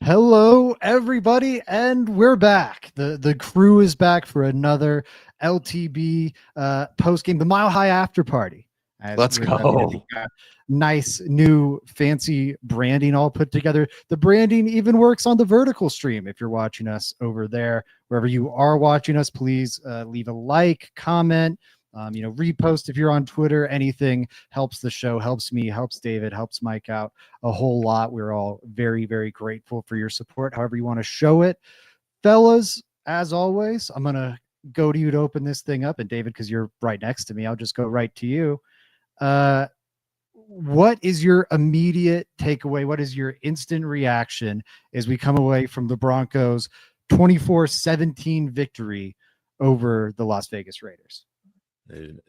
Hello, everybody, and we're back. The crew is back for another LTB post game, the Mile High After Party. Let's go. Nice new fancy branding all put together. The branding even works on the vertical stream. If you're watching us over there, wherever you are watching us, please leave a like, comment. Repost if you're on Twitter. Anything helps the show, helps me, helps David, helps Mike out a whole lot. We're all very, very grateful for your support, however you want to show it. Fellas, as always, I'm going to go to you to open this thing up. And David, because you're right next to me, I'll just go right to you. What is your immediate takeaway? What is your instant reaction as we come away from the Broncos 24-17 victory over the Las Vegas Raiders?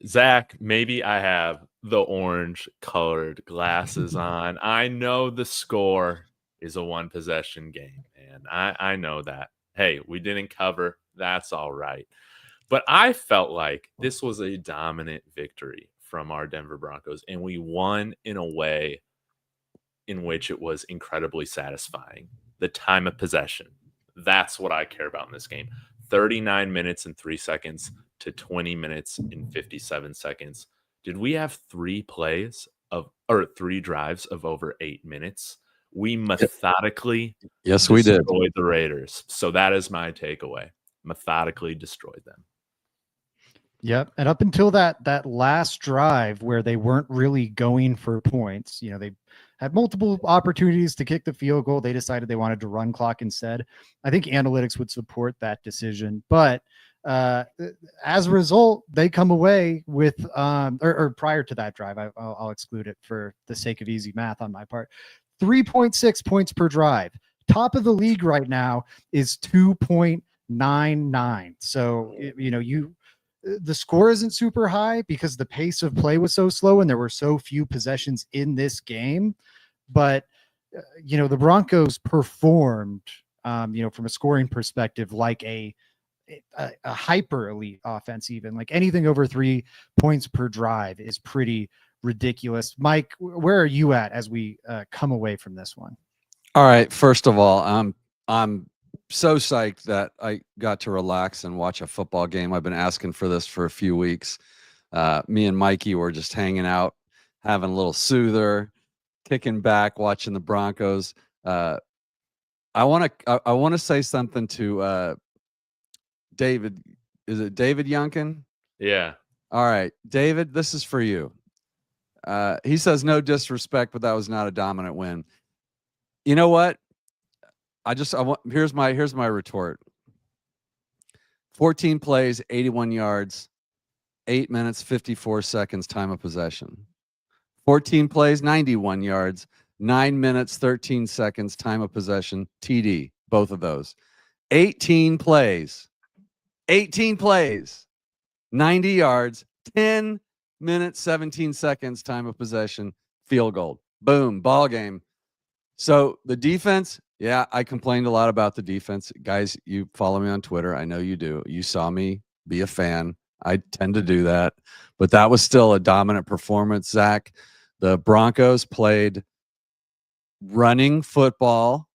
Zach, maybe I have the orange colored glasses on. I know the score is a one possession game, and I know that. Hey, we didn't cover. That's all right. But I felt like this was a dominant victory from our Denver Broncos, and we won in a way in which it was incredibly satisfying. The time of possession. That's what I care about in this game. 39 minutes and 3 seconds to 20 minutes and 57 seconds. Did we have three drives of over 8 minutes? We methodically we did. destroyed the Raiders. So that is my takeaway. Methodically destroyed them. Yep. And up until that last drive where they weren't really going for points, they had multiple opportunities to kick the field goal. They decided they wanted to run clock instead. I think analytics would support that decision, but as a result, they come away with, or prior to that drive, I'll exclude it for the sake of easy math on my part, 3.6 points per drive. Top of the league right now is 2.99. So, the score isn't super high because the pace of play was so slow and there were so few possessions in this game. But, the Broncos performed, from a scoring perspective, like a hyper elite offense. Even like anything over 3 points per drive is pretty ridiculous. Mike, where are you at as we come away from this one? All right. First of all, I'm so psyched that I got to relax and watch a football game. I've been asking for this for a few weeks. Me and Mikey were just hanging out, having a little soother, kicking back, watching the Broncos. I want to say something to David. Is it David Youngkin? Yeah. All right, David, this is for you. He says no disrespect, but that was not a dominant win. You know what? Here's my retort. 14 plays, 81 yards, 8 minutes, 54 seconds, time of possession. 14 plays, 91 yards, 9 minutes, 13 seconds, time of possession, TD, both of those. 18 plays, 90 yards, 10 minutes, 17 seconds, time of possession, field goal. Boom, ball game. So the defense, yeah, I complained a lot about the defense. Guys, you follow me on Twitter. I know you do. You saw me be a fan. I tend to do that. But that was still a dominant performance, Zach. The Broncos played running football.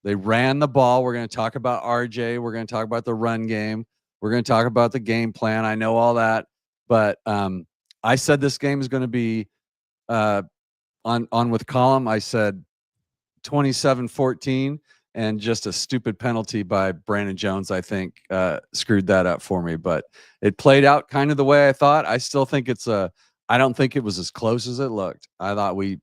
They ran the ball. We're going to talk about RJ. We're going to talk about the run game. We're going to talk about the game plan. I know all that. But I said this game is going to be on with Column. I said 27-14, and just a stupid penalty by Brandon Jones, I think, screwed that up for me. But it played out kind of the way I thought. I still think I don't think it was as close as it looked. I thought we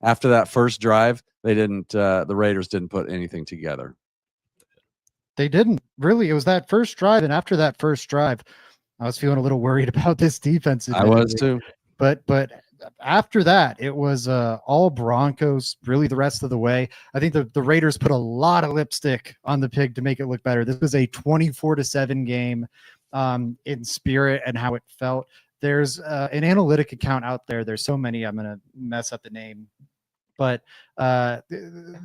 after that first drive, the Raiders didn't put anything together. They didn't really. It was that first drive, and after that first drive, I was feeling a little worried about this defense. I was too. But after that, it was all Broncos really the rest of the way. I think the Raiders put a lot of lipstick on the pig to make it look better. This was a 24-7 game in spirit and how it felt. There's an analytic account out there. There's so many, I'm going to mess up the name. But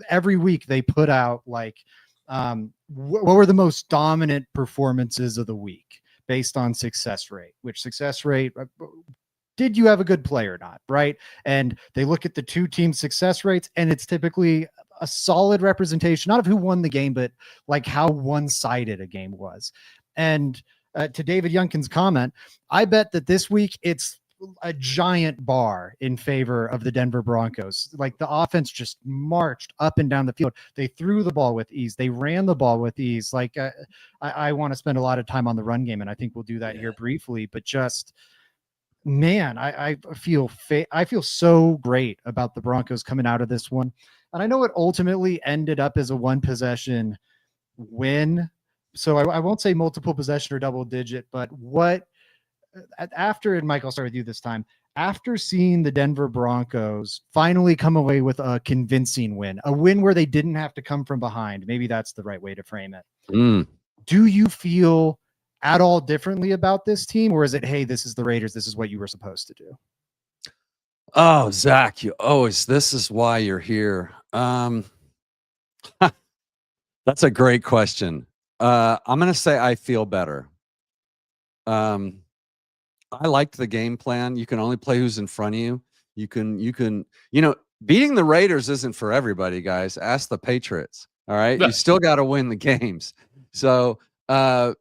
every week they put out like what were the most dominant performances of the week based on success rate, which success rate did you have a good play or not, right? And they look at the two team success rates, and it's typically a solid representation, not of who won the game, but like how one-sided a game was. And to David Youngkin's comment, I bet that this week it's a giant bar in favor of the Denver Broncos. Like the offense just marched up and down the field. They threw the ball with ease. They ran the ball with ease. Like I want to spend a lot of time on the run game, and I think we'll do that here briefly. But just, man, I feel so great about the Broncos coming out of this one. And I know it ultimately ended up as a one possession win. So I won't say multiple possession or double digit, but what after, and Mike, I'll start with you this time. After seeing the Denver Broncos finally come away with a convincing win, a win where they didn't have to come from behind, maybe that's the right way to frame it. Do you feel at all differently about this team, or is it, hey, this is the Raiders, this is what you were supposed to do? Oh, Zach, this is why you're here. That's a great question. I'm going to say I feel better. I liked the game plan. You can only play who's in front of you. You can, beating the Raiders isn't for everybody, guys. Ask the Patriots. All right. You still got to win the games. So, I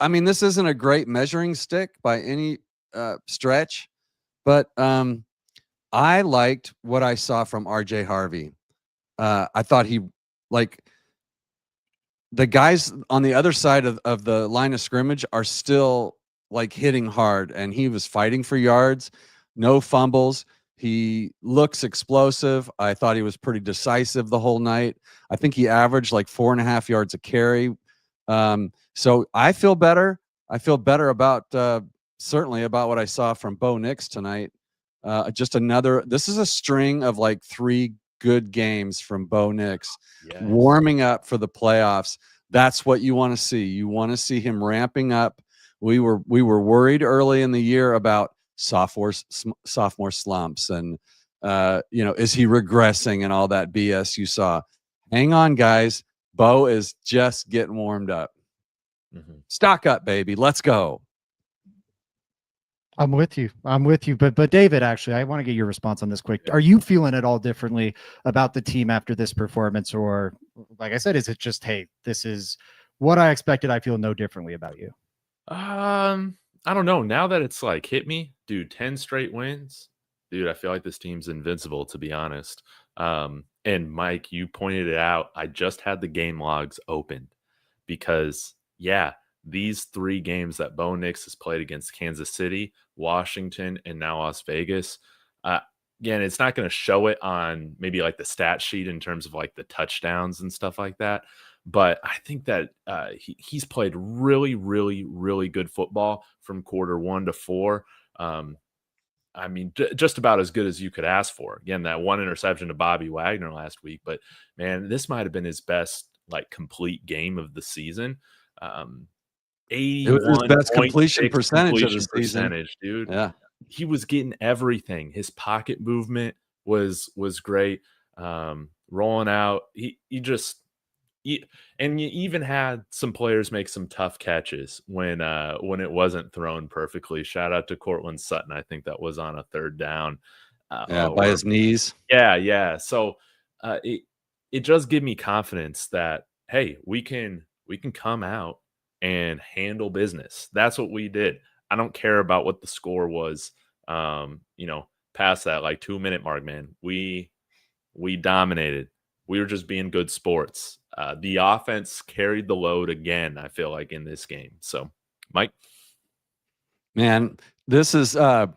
mean, this isn't a great measuring stick by any stretch, but I liked what I saw from RJ Harvey. I thought the guys on the other side of the line of scrimmage are still like hitting hard, and he was fighting for yards, no fumbles. He looks explosive. I thought he was pretty decisive the whole night. I think he averaged like 4.5 yards a carry. So I feel better. I feel better about certainly about what I saw from Bo Nix tonight. This is a string of like 3 good games from Bo Nix, warming up for the playoffs. That's what you want to see. You want to see him ramping up. We were worried early in the year about sophomore slumps and is he regressing and all that BS you saw. Hang on, guys. Bo is just getting warmed up. Stock up, baby. Let's go. I'm with you. But David, actually, I want to get your response on this quick. Are you feeling at all differently about the team after this performance? Or like I said, is it just, hey, this is what I expected? I feel no differently about you. I don't know. Now that it's like hit me, dude, 10 straight wins. Dude, I feel like this team's invincible, to be honest. And Mike, you pointed it out. I just had the game logs opened because, these 3 games that Bo Nix has played against Kansas City, Washington, and now Las Vegas. Again, it's not going to show it on maybe like the stat sheet in terms of like the touchdowns and stuff like that. But I think that he's played really, really, really good football from quarter 1 to 4. I mean, just about as good as you could ask for. Again, that 1 interception to Bobby Wagner last week. But, man, this might have been his best like complete game of the season. 81 it was his best completion percentage of the season, dude. Yeah, he was getting everything. His pocket movement was great. Rolling out, and you even had some players make some tough catches when it wasn't thrown perfectly. Shout out to Cortland Sutton. I think that was on a 3rd down. By his knees. Yeah. So it does give me confidence that, hey, we can come out and handle business. That's what we did. I don't care about what the score was, past that like 2-minute mark, man. We dominated. We were just being good sports. The offense carried the load again, I feel like, in this game. So, Mike? Man, this is, I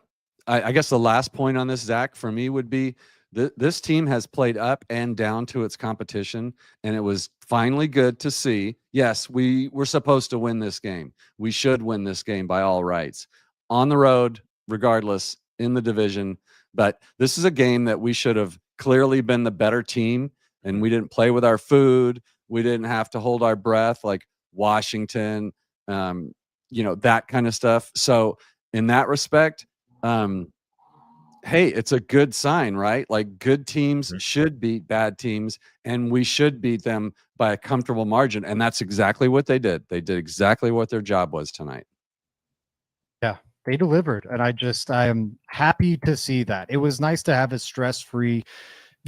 guess the last point on this, Zach, for me would be this team has played up and down to its competition, and it was finally good to see. Yes, we were supposed to win this game. We should win this game by all rights. On the road, regardless, in the division. But this is a game that we should have clearly been the better team, and we didn't play with our food. We didn't have to hold our breath like Washington, that kind of stuff. So in that respect, hey, it's a good sign, right? Like good teams should beat bad teams, and we should beat them by a comfortable margin. And that's exactly what they did. They did exactly what their job was tonight. Yeah, they delivered. And I am happy to see that. It was nice to have a stress-free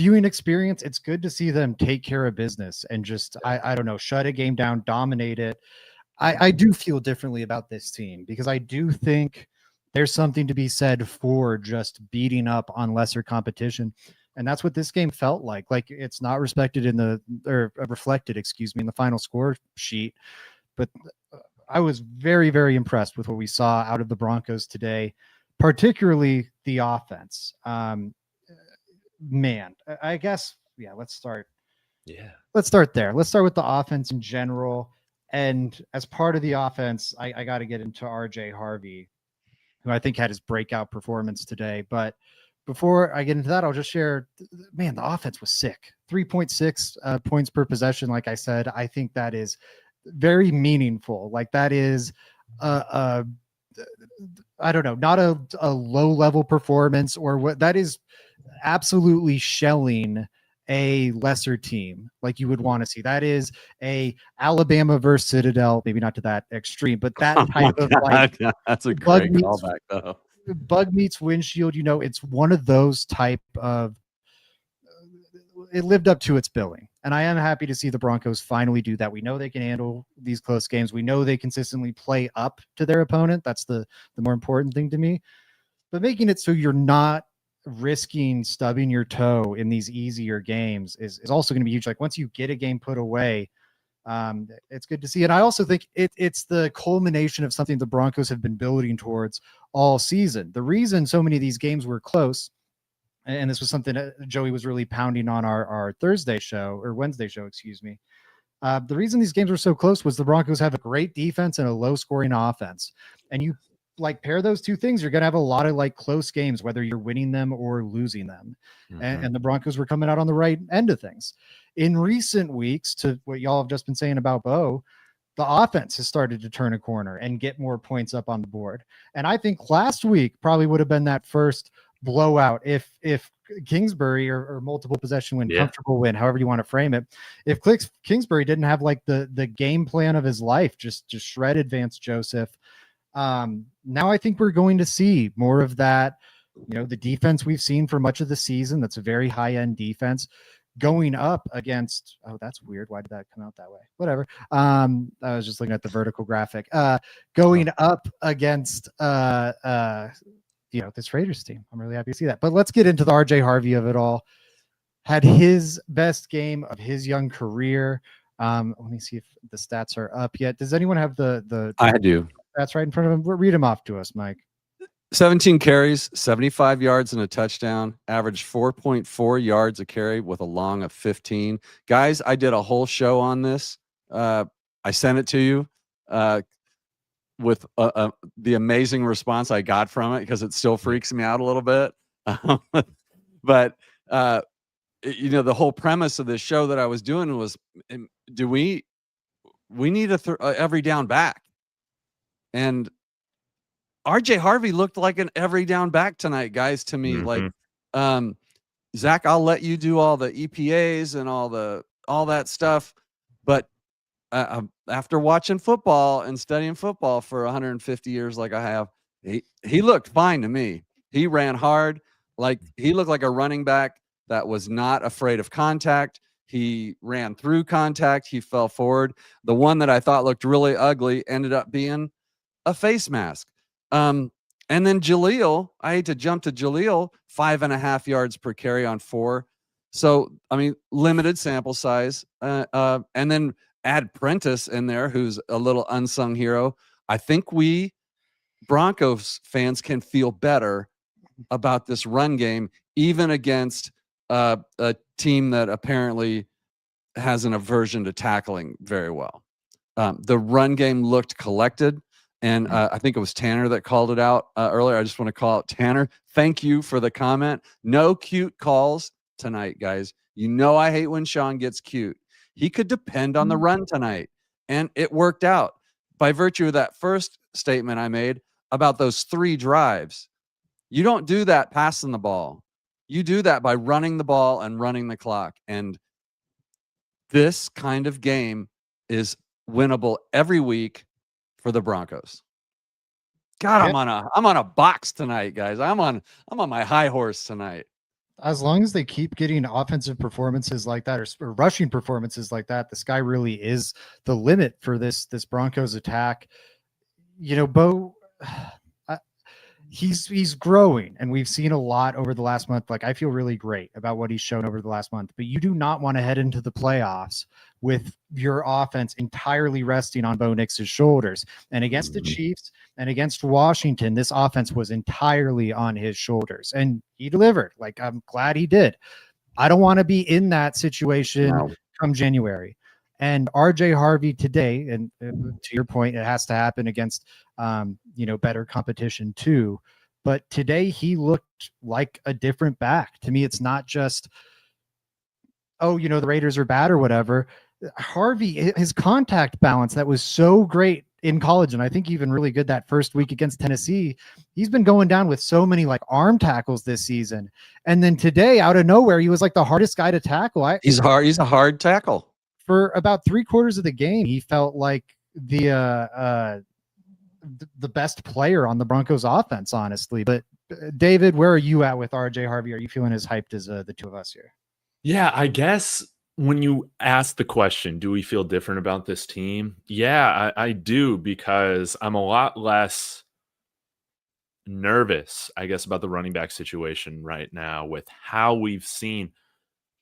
viewing experience, it's good to see them take care of business and just, I don't know, shut a game down, dominate it. I do feel differently about this team because I do think there's something to be said for just beating up on lesser competition. And that's what this game felt like. Like it's not respected in reflected, excuse me, in the final score sheet. But I was very, very impressed with what we saw out of the Broncos today, particularly the offense. Man, I guess, yeah, let's start there. Let's start with the offense in general. And as part of the offense, I got to get into RJ Harvey, who I think had his breakout performance today. But before I get into that, I'll just share, man, the offense was sick. 3.6 points per possession. Like I said, I think that is very meaningful. Like that is, I don't know, not a low level performance or what that is. Absolutely shelling a lesser team like you would want to see. That is a Alabama versus Citadel, maybe not to that extreme, but that type of like that's a great callback though. Bug meets windshield. You know, it's one of those type of. It lived up to its billing, and I am happy to see the Broncos finally do that. We know they can handle these close games. We know they consistently play up to their opponent. That's the more important thing to me. But making it so you're not risking stubbing your toe in these easier games is also going to be huge. Like once you get a game put away, it's good to see. And I also think it's the culmination of something the Broncos have been building towards all season. The reason so many of these games were close, and this was something that Joey was really pounding on our Thursday show or Wednesday show, excuse me. The reason these games were so close was the Broncos have a great defense and a low scoring offense. And you like pair those two things, you're going to have a lot of like close games, whether you're winning them or losing them. Mm-hmm. And the Broncos were coming out on the right end of things. In recent weeks, to what y'all have just been saying about Bo, the offense has started to turn a corner and get more points up on the board. And I think last week probably would have been that first blowout if Kingsbury or multiple possession win, comfortable win, however you want to frame it. If Kingsbury didn't have like the game plan of his life, just shredded Vance Joseph. Now I think we're going to see more of that. You know, the defense we've seen for much of the season, that's a very high-end defense going up against, oh, that's weird. Why did that come out that way? Whatever. I was just looking at the vertical graphic. Going up against this Raiders team. I'm really happy to see that. But let's get into the RJ Harvey of it all. Had his best game of his young career. Let me see if the stats are up yet. Does anyone have the I do. That's right in front of him. Read him off to us, Mike. 17 carries, 75 yards and a touchdown, averaged 4.4 yards a carry with a long of 15. Guys, I did a whole show on this. I sent it to you with the amazing response I got from it because it still freaks me out a little bit. But the whole premise of this show that I was doing was, we need every down back. And RJ Harvey looked like an every down back tonight, guys, to me. Mm-hmm. Like, Zach, I'll let you do all the EPAs and all that stuff. But after watching football and studying football for 150 years, like I have, he looked fine to me. He ran hard. Like he looked like a running back that was not afraid of contact. He ran through contact. He fell forward. The one that I thought looked really ugly ended up being a face mask. And then Jaleel, I hate to jump to Jaleel, 5.5 yards per carry on 4. So, I mean, limited sample size. And then add Prentice in there, who's a little unsung hero. I think we Broncos fans can feel better about this run game, even against a team that apparently has an aversion to tackling very well. The run game looked collected. And I think it was Tanner that called it out earlier. I just want to call out Tanner. Thank you for the comment. No cute calls tonight, guys. You know I hate when Sean gets cute. He could depend on the run tonight. And it worked out by virtue of that first statement I made about those 3 drives. You don't do that passing the ball. You do that by running the ball and running the clock. And this kind of game is winnable every week for the Broncos. God, I'm on a box tonight, guys. I'm on my high horse tonight. As long as they keep getting offensive performances like that or rushing performances like that, the sky really is the limit for this Broncos attack. You know, Bo, he's growing, and we've seen a lot over the last month. Like, I feel really great about what he's shown over the last month, but you do not want to head into the playoffs with your offense entirely resting on Bo Nix's shoulders. And against the Chiefs and against Washington, this offense was entirely on his shoulders, and he delivered. Like, I'm glad he did. I don't want to be in that situation come January. And RJ Harvey today, and to your point, it has to happen against better competition too. But today he looked like a different back. To me, it's not just, the Raiders are bad or whatever. Harvey, his contact balance that was so great in college, and I think even really good that first week against Tennessee, he's been going down with so many like arm tackles this season. And then today, out of nowhere, he was like the hardest guy to tackle. He's a hard tackle. For about 3/4 of the game, he felt like the best player on the Broncos offense, honestly. But David, where are you at with RJ Harvey? Are you feeling as hyped as the two of us here? Yeah, I guess when you ask the question, do we feel different about this team? Yeah, I do, because I'm a lot less nervous, I guess, about the running back situation right now with how we've seen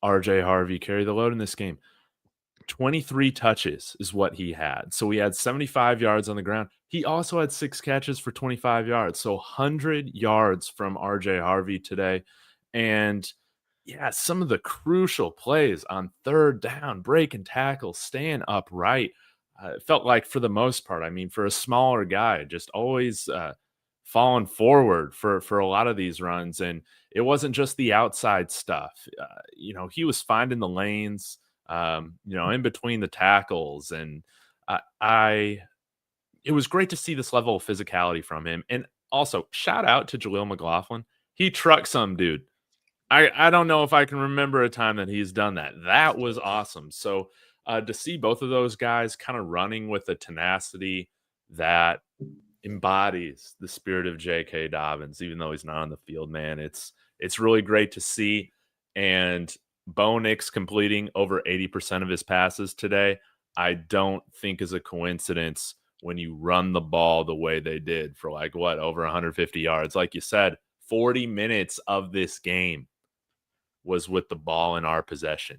RJ Harvey carry the load in this game. 23 touches is what he had. So he had 75 yards on the ground. He also had 6 catches for 25 yards. So 100 yards from RJ Harvey today. And yeah, some of the crucial plays on third down, breaking tackles, staying upright. It felt like, for the most part, I mean, for a smaller guy, just always falling forward for a lot of these runs. And it wasn't just the outside stuff. He was finding the lanes, in between the tackles. And it was great to see this level of physicality from him. And also, shout out to Jaleel McLaughlin. He trucked some dude. I don't know if I can remember a time that he's done that. That was awesome. So to see both of those guys kind of running with a tenacity that embodies the spirit of J.K. Dobbins, even though he's not on the field, man, it's really great to see. And Bo Nix completing over 80% of his passes today, I don't think is a coincidence when you run the ball the way they did for over 150 yards. Like you said, 40 minutes of this game was with the ball in our possession.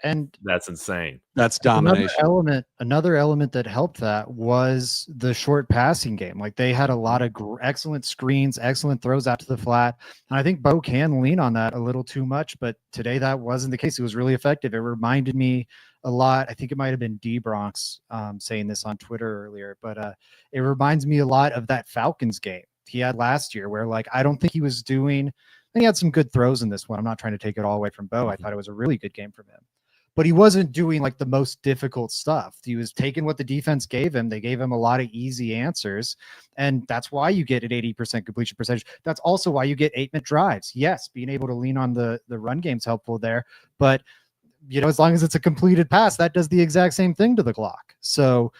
And that's insane. That's domination. Another element that helped that was the short passing game. Like, they had a lot of excellent screens, excellent throws out to the flat. And I think Bo can lean on that a little too much, but today that wasn't the case. It was really effective. It reminded me a lot. I think it might've been D Bronx saying this on Twitter earlier, but it reminds me a lot of that Falcons game he had last year, where I don't think he was doing, and he had some good throws in this one. I'm not trying to take it all away from Bo. I thought it was a really good game from him, but he wasn't doing the most difficult stuff. He was taking what the defense gave him. They gave him a lot of easy answers, and that's why you get an 80% completion percentage. That's also why you get 8-minute drives. Yes, being able to lean on the run game's helpful there, but as long as it's a completed pass, that does the exact same thing to the clock. So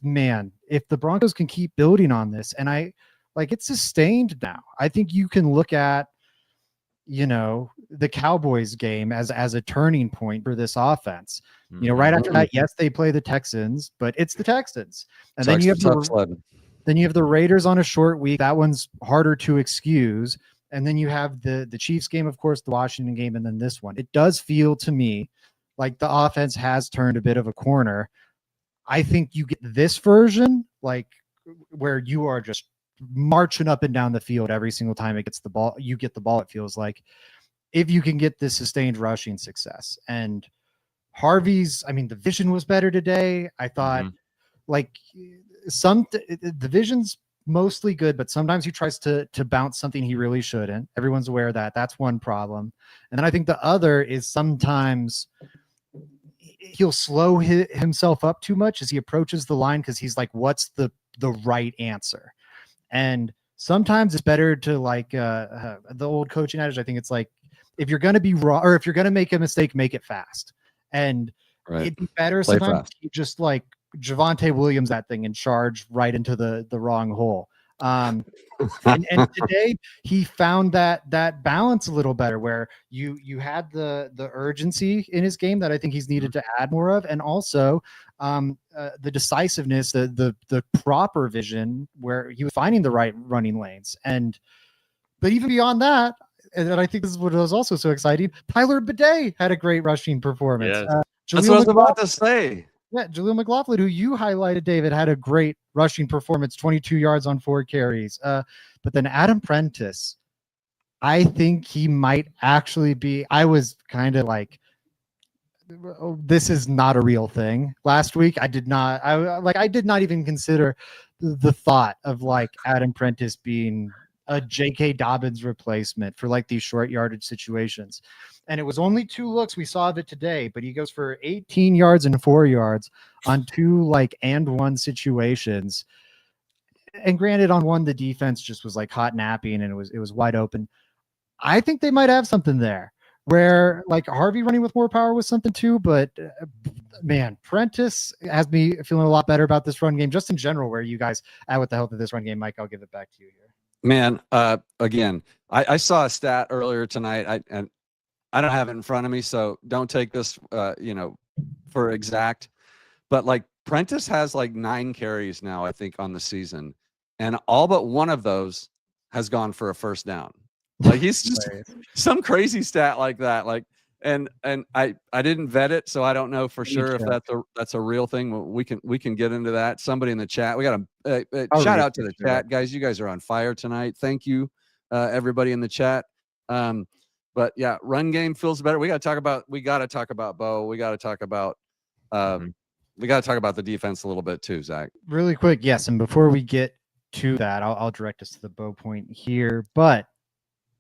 man, if the Broncos can keep building on this, and it's sustained now, I think you can look at the Cowboys game as a turning point for this offense. Right after that, yes, they play the Texans, but it's the Texans. And then you have the Raiders on a short week. That one's harder to excuse. And then you have the Chiefs game, of course, the Washington game, and then this one. It does feel to me like the offense has turned a bit of a corner. I think you get this version, where you are just marching up and down the field every single time it gets the ball. You get the ball, it feels like, if you can get this sustained rushing success. And Harvey's, the vision was better today. I thought the vision's mostly good, but sometimes he tries to bounce something he really shouldn't. Everyone's aware of that. That's one problem. And then I think the other is sometimes he'll slow himself up too much as he approaches the line, because he's like, what's the right answer? And sometimes it's better to the old coaching adage. I think it's if you're going to be raw, or if you're going to make a mistake, make it fast. And it'd be better sometimes you just Javonte Williams that thing and charge right into the wrong hole. And today he found that balance a little better, where you had the urgency in his game that I think he's needed to add more of, and also the decisiveness, the proper vision, where he was finding the right running lanes. But even beyond that, and I think this is what was also so exciting, Tyler Bidet had a great rushing performance. Yes. That's what I was about to say. Yeah, Jaleel McLaughlin, who you highlighted, David, had a great rushing performance, 22 yards on 4 carries. But then Adam Prentice, I think he might actually be. I was kind of like, oh, this is not a real thing. Last week, I did not even consider the thought of like Adam Prentice being a J.K. Dobbins replacement for like these short yardage situations. And it was only 2 looks we saw of it today, but he goes for 18 yards and 4 yards on 2 like and 1 situations. And granted, on one the defense just was like hot napping and it was wide open. I think they might have something there where like Harvey running with more power was something too, but man, Prentice has me feeling a lot better about this run game just in general. Where you guys at with the health of this run game? Mike, I'll give it back to you here. Man, again, I saw a stat earlier tonight, and I don't have it in front of me, so don't take this, for exact. But like Prentice has like 9 carries now, I think, on the season, and all but one of those has gone for a first down. Like he's just some crazy stat like that. Like, and I didn't vet it, so I don't know for sure if that's a real thing. We can get into that. Somebody in the chat, we got a shout out to the chat, guys. You guys are on fire tonight. Thank you, everybody in the chat. But yeah, run game feels better. We got to talk about Bo. We got to talk about the defense a little bit too, Zach. Really quick, yes. And before we get to that, I'll direct us to the Bo point here. But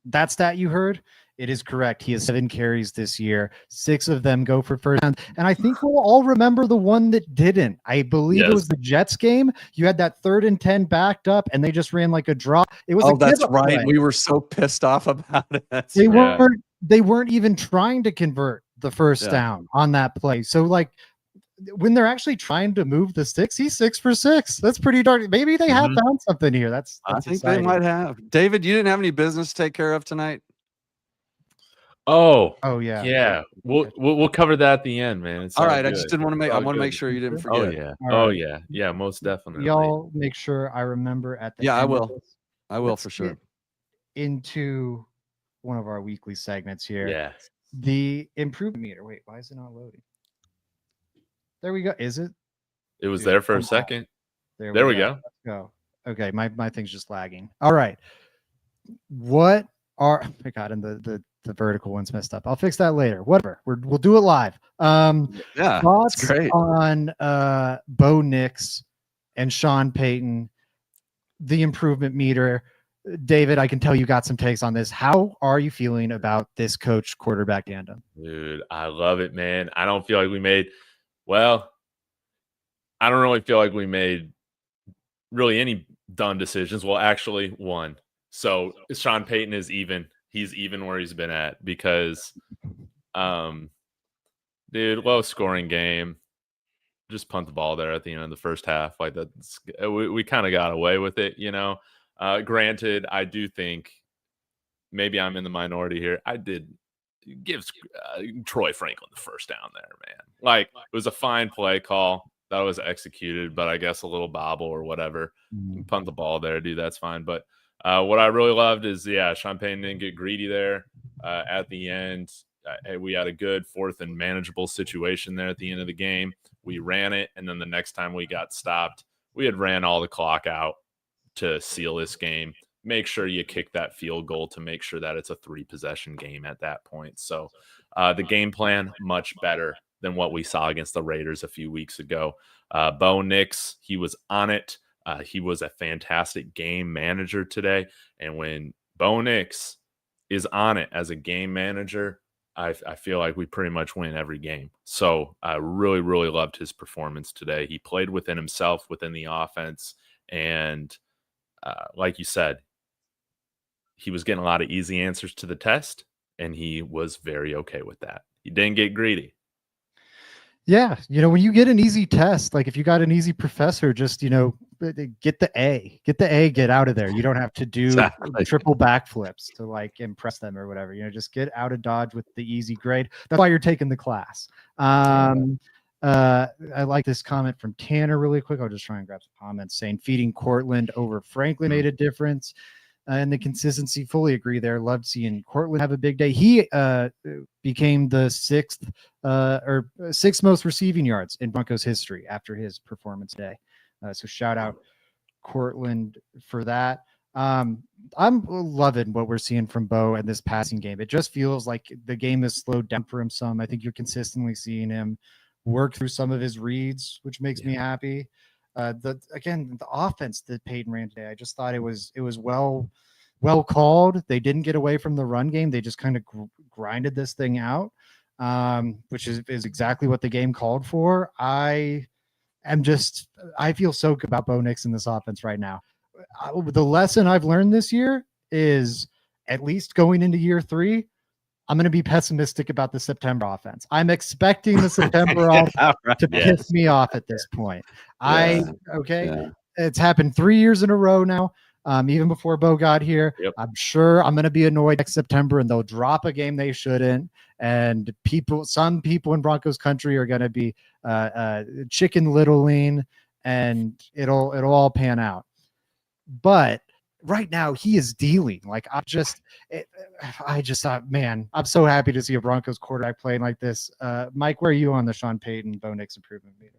that stat you heard, it is correct. He has 7 carries this year. 6 of them go for first down. And I think we'll all remember the one that didn't. I believe it was the Jets game. You had that 3rd and 10 backed up, and they just ran like a draw. It was that's right. Play. We were so pissed off about it. They weren't even trying to convert the first down on that play. So like when they're actually trying to move the sticks, he's 6 for 6. That's pretty dark. Maybe they have found something here. That's I think exciting. They might have. David, you didn't have any business to take care of tonight? Oh yeah. Yeah. We'll cover that at the end, man. It's all right. good. I just didn't want to make. I want to make sure you didn't forget. Oh yeah. Right. Yeah. Most definitely. Y'all make sure I remember at the end. I will. I will for sure. Into one of our weekly segments here. Yeah. The improvement meter. Wait, why is it not loading? There we go. Is it? It was there for a second. There we go. Let's go. Okay, my thing's just lagging. All right. What are I got in the vertical one's messed up. I'll fix that later. Whatever. We'll do it live. Thoughts great. on Bo Nix and Sean Payton, the improvement meter. David, I can tell you got some takes on this. How are you feeling about this coach quarterback tandem? Dude, I love it, man. I don't feel like we made I don't really feel like we made really any dumb decisions. Well, actually, one. So Sean Payton is even. He's even where he's been at because, dude, low scoring game. Just punt the ball there at the end of the first half. Like we kind of got away with it, Granted, I do think maybe I'm in the minority here. I did give Troy Franklin the first down there, man. Like it was a fine play call that was executed, but I guess a little bobble or whatever. Punt the ball there, dude. That's fine. But what I really loved is, Sean Payton didn't get greedy there at the end. We had a good 4th and manageable situation there at the end of the game. We ran it, and then the next time we got stopped, we had ran all the clock out to seal this game. Make sure you kick that field goal to make sure that it's a 3-possession game at that point. So the game plan, much better than what we saw against the Raiders a few weeks ago. Bo Nix, he was on it. He was a fantastic game manager today. And when Bo Nix is on it as a game manager, I feel like we pretty much win every game. So I really, really loved his performance today. He played within himself, within the offense. And like you said, he was getting a lot of easy answers to the test, and he was very okay with that. He didn't get greedy. Yeah, when you get an easy test, like if you got an easy professor, just get the A, get out of there. You don't have to do Exactly. triple backflips to like impress them or whatever. Just get out of Dodge with the easy grade. That's why you're taking the class. I like this comment from Tanner really quick. I'll just try and grab some comments saying feeding Cortland over Franklin made a difference. And the consistency, fully agree there. Loved seeing Cortland have a big day. He became the sixth most receiving yards in Broncos history after his performance day. So shout out Cortland for that. I'm loving what we're seeing from Bo in this passing game. It just feels like the game has slowed down for him some. I think you're consistently seeing him work through some of his reads, which makes me happy. The offense that Peyton ran today, I just thought it was well called. They didn't get away from the run game. They just kind of grinded this thing out, which is exactly what the game called for. I feel so good about Bo Nix in this offense right now. The lesson I've learned this year is, at least going into year 3, I'm going to be pessimistic about the September offense. I'm expecting the September offense to piss me off at this point. It's happened 3 years in a row now. Even before Bo got here, I'm sure I'm going to be annoyed next September, and they'll drop a game they shouldn't. And some people in Broncos country are going to be chicken littling, and it'll all pan out. But right now he is dealing. Like I just thought, man, I'm so happy to see a Broncos quarterback playing like this. Mike, where are you on the Sean Payton Bo Nix improvement meter?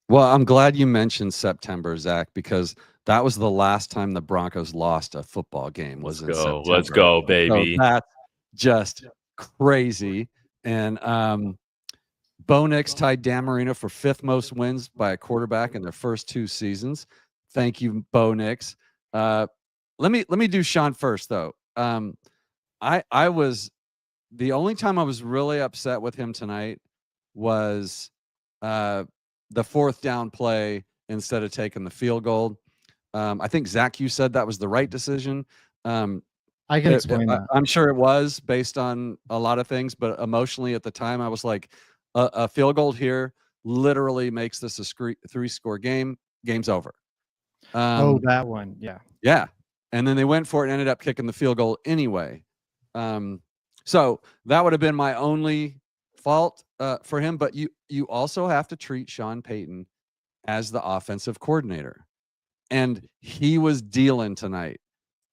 Well, I'm glad you mentioned September, Zach, because that was the last time the Broncos lost a football game. Was in September. Let's go, baby. So that's just crazy. And Bo Nix tied Dan Marino for 5th most wins by a quarterback in their first 2 seasons. Thank you, Bo Nix. Let me do Sean first, though. I was the only time I was really upset with him tonight was the 4th down play instead of taking the field goal. I think Zach, you said that was the right decision. I can explain that. I'm sure it was based on a lot of things, but emotionally at the time, I was like, a field goal here literally makes this a 3-score game. Game's over. That one, yeah. Yeah, and then they went for it and ended up kicking the field goal anyway. So that would have been my only fault for him. But you also have to treat Sean Payton as the offensive coordinator, and he was dealing tonight.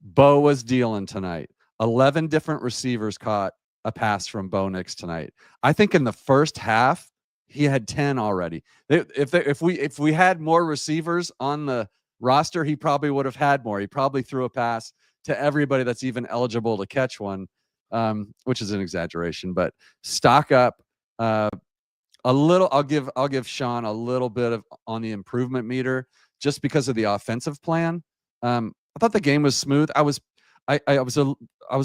Bo was dealing tonight. 11 different receivers caught a pass from Bo Nix tonight. I think in the first half he had 10 already. If we had more receivers on the roster, he probably would have had more. He probably threw a pass to everybody that's even eligible to catch one, which is an exaggeration. But stock up a little. I'll give Sean a little bit of on the improvement meter just because of the offensive plan. I thought the game was smooth. I was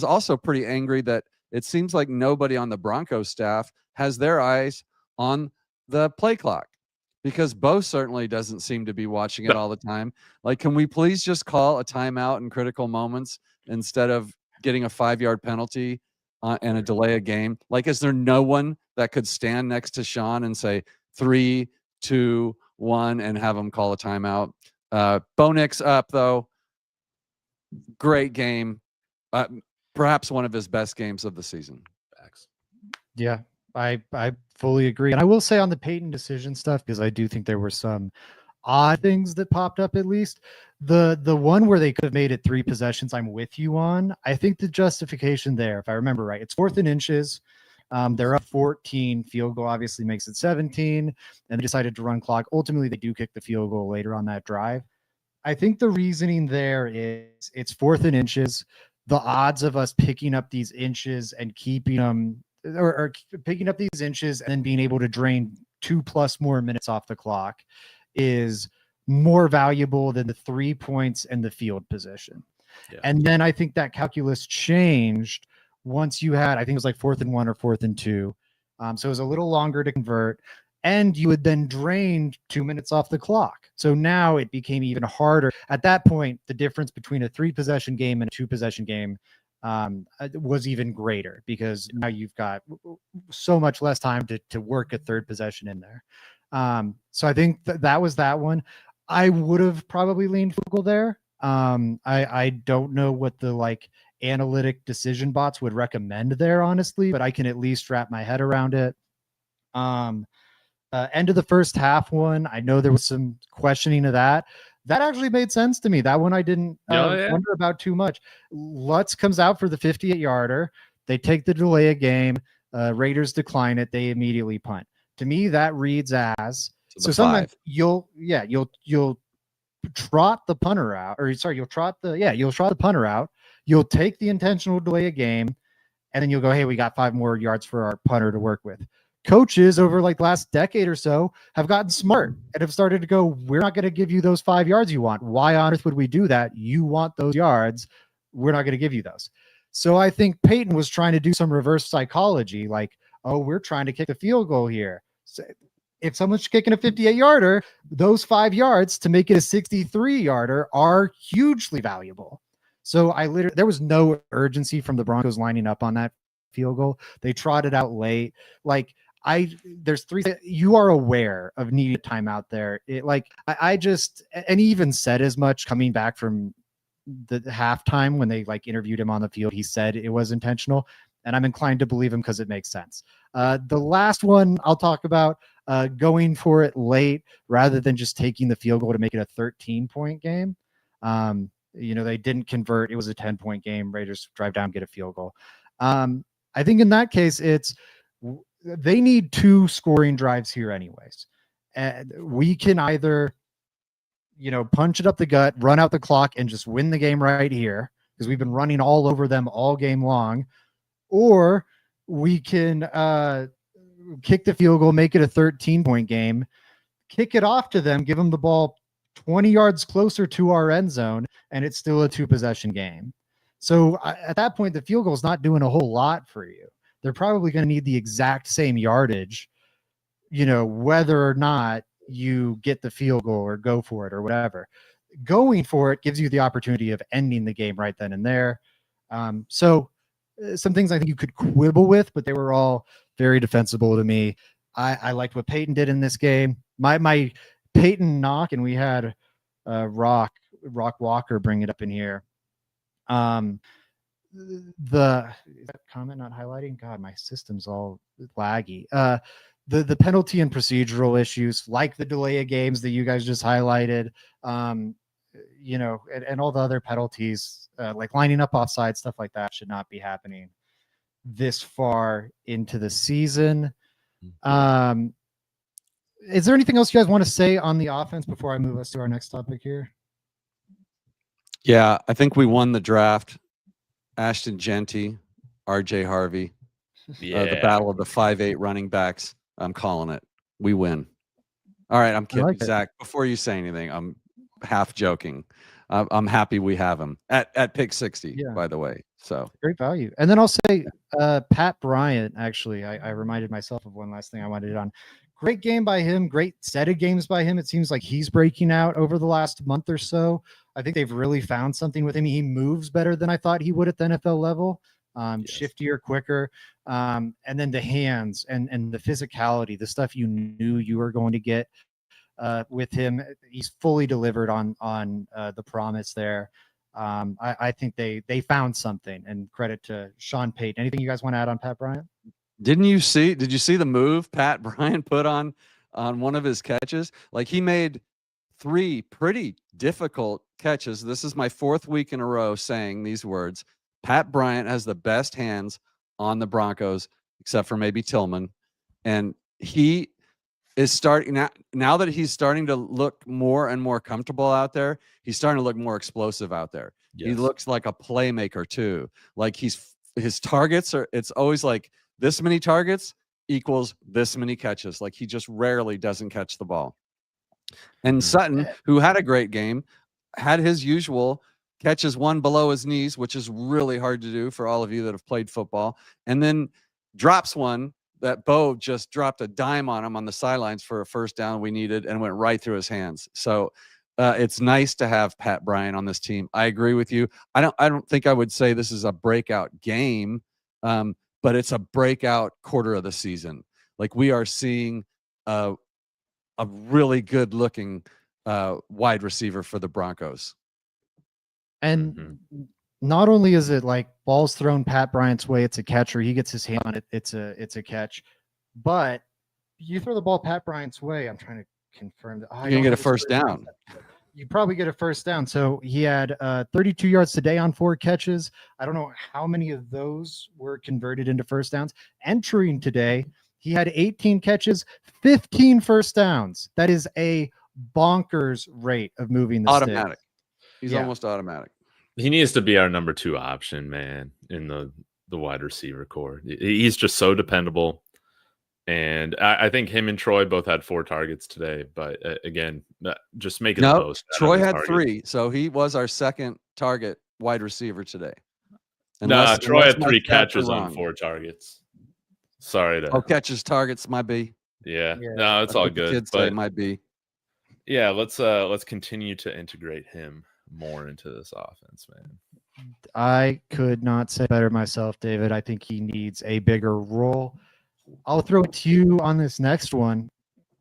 also pretty angry that it seems like nobody on the Broncos staff has their eyes on the play clock, because Bo certainly doesn't seem to be watching it all the time. Like, can we please just call a timeout in critical moments instead of getting a 5-yard penalty and a delay a game? Like, is there no one that could stand next to Sean and say 3, 2, 1 and have him call a timeout? Bo Nix up though. Great game. Perhaps one of his best games of the season. Yeah, I fully agree. And I will say on the Peyton decision stuff, because I do think there were some odd things that popped up, at least. The one where they could have made it 3 possessions, I'm with you on. I think the justification there, if I remember right, it's 4th and inches. They're up 14. Field goal obviously makes it 17, and they decided to run clock. Ultimately, they do kick the field goal later on that drive. I think the reasoning there is it's 4th and inches. The odds of us picking up these inches and keeping them, or picking up these inches and then being able to drain 2+ more minutes off the clock is more valuable than the 3 points and the field position. Yeah. And then I think that calculus changed once you had, I think it was like 4th and 1 or 4th and 2. So it was a little longer to convert, and you had then drained 2 minutes off the clock. So now it became even harder. At that point, the difference between a 3-possession game and a 2-possession game was even greater because now you've got so much less time to work a third possession in there. So I think that was that one. I would have probably leaned field goal there. I don't know what the like analytic decision bots would recommend there, honestly, but I can at least wrap my head around it. End of the first half one, I know there was some questioning of that. That actually made sense to me. That one I didn't wonder about too much. Lutz comes out for the 58-yarder. They take the delay of game. Raiders decline it. They immediately punt. To me, that reads as so. Sometimes you'll trot the punter out, or sorry, you'll trot the punter out. You'll take the intentional delay of game, and then you'll go, hey, we got 5 more yards for our punter to work with. Coaches over like the last decade or so have gotten smart and have started to go, we're not going to give you those 5 yards you want. Why on earth would we do that? You want those yards. We're not going to give you those. So I think Peyton was trying to do some reverse psychology, like, oh, we're trying to kick a field goal here. So if someone's kicking a 58-yarder, those 5 yards to make it a 63-yarder are hugely valuable. So there was no urgency from the Broncos lining up on that field goal. They trotted out late. Like, there's 3 you are aware of needing time out there. I just, and he even said as much coming back from the halftime when they like interviewed him on the field. He said it was intentional, and I'm inclined to believe him because it makes sense. The last one I'll talk about, going for it late rather than just taking the field goal to make it a 13-point game. They didn't convert. It was a 10-point game. Raiders drive down, get a field goal. I think in that case, they need 2 scoring drives here anyways. And we can either, punch it up the gut, run out the clock, and just win the game right here because we've been running all over them all game long, or we can kick the field goal, make it a 13-point game, kick it off to them, give them the ball 20 yards closer to our end zone, and it's still a 2-possession game. So at that point, the field goal is not doing a whole lot for you. They're probably going to need the exact same yardage, whether or not you get the field goal or go for it or whatever. Going for it gives you the opportunity of ending the game right then and there. So some things I think you could quibble with, but they were all very defensible to me. I liked what Peyton did in this game. My Peyton knock, and we had Rock Walker bring it up in here. Is that comment not highlighting? God, my system's all laggy. The penalty and procedural issues, like the delay of games that you guys just highlighted, and all the other penalties, like lining up offside, stuff like that should not be happening this far into the season. Is there anything else you guys want to say on the offense before I move us to our next topic here? Yeah, I think we won the draft. Ashton Genty, RJ Harvey, the battle of the 5'8" running backs. I'm calling it. We win. All right, I'm kidding. Zach, before you say anything, I'm half joking. I'm happy we have him at pick 60, by the way. So great value. And then I'll say Pat Bryant, actually, I reminded myself of one last thing I wanted it on. Great game by him. Great set of games by him. It seems like he's breaking out over the last month or so. I think they've really found something with him. He moves better than I thought he would at the NFL level. Shiftier, quicker. And then the hands and the physicality, the stuff you knew you were going to get with him. He's fully delivered on the promise there. I think they found something, and credit to Sean Payton. Anything you guys want to add on Pat Bryant? Did you see the move Pat Bryant put on one of his catches? Like, he made 3 pretty difficult catches. This is my 4th week in a row saying these words. Pat Bryant has the best hands on the Broncos, except for maybe Tillman. And he is starting now that he's starting to look more and more comfortable out there. He's starting to look more explosive out there. Yes. He looks like a playmaker too. Like, his targets it's always like this many targets equals this many catches. Like, he just rarely doesn't catch the ball. And Sutton, who had a great game, had his usual catches one below his knees, which is really hard to do for all of you that have played football, and then drops one that Bo just dropped a dime on him on the sidelines for a first down we needed and went right through his hands. So It's nice to have Pat Bryant on this team. I agree with you. I don't think I would say this is a breakout game, but it's a breakout quarter of the season. Like, we are seeing a really good looking wide receiver for the Broncos. And not only is it like balls thrown Pat Bryant's way, it's a catch, or he gets his hand on it, it's a catch. But you throw the ball Pat Bryant's way, I'm trying to confirm that. You're gonna get a first down. You probably get a first down. So he had 32 yards today on 4 catches. I don't know how many of those were converted into first downs. Entering today, he had 18 catches, 15 first downs. That is a bonkers rate of moving the Automatic. sticks. He's almost automatic. He needs to be our number 2 option, man, in the wide receiver core. He's just so dependable. And I think him and Troy both had 4 targets today. But again, just making the most. Troy had 3. So he was our second target wide receiver today. Troy had 3 catches on 4 targets. Sorry to. Catches, targets might be. Yeah. No, it's all good. Kids say it might be. Yeah, let's continue to integrate him more into this offense, man. I could not say better myself, David. I think he needs a bigger role. I'll throw it to you on this next one.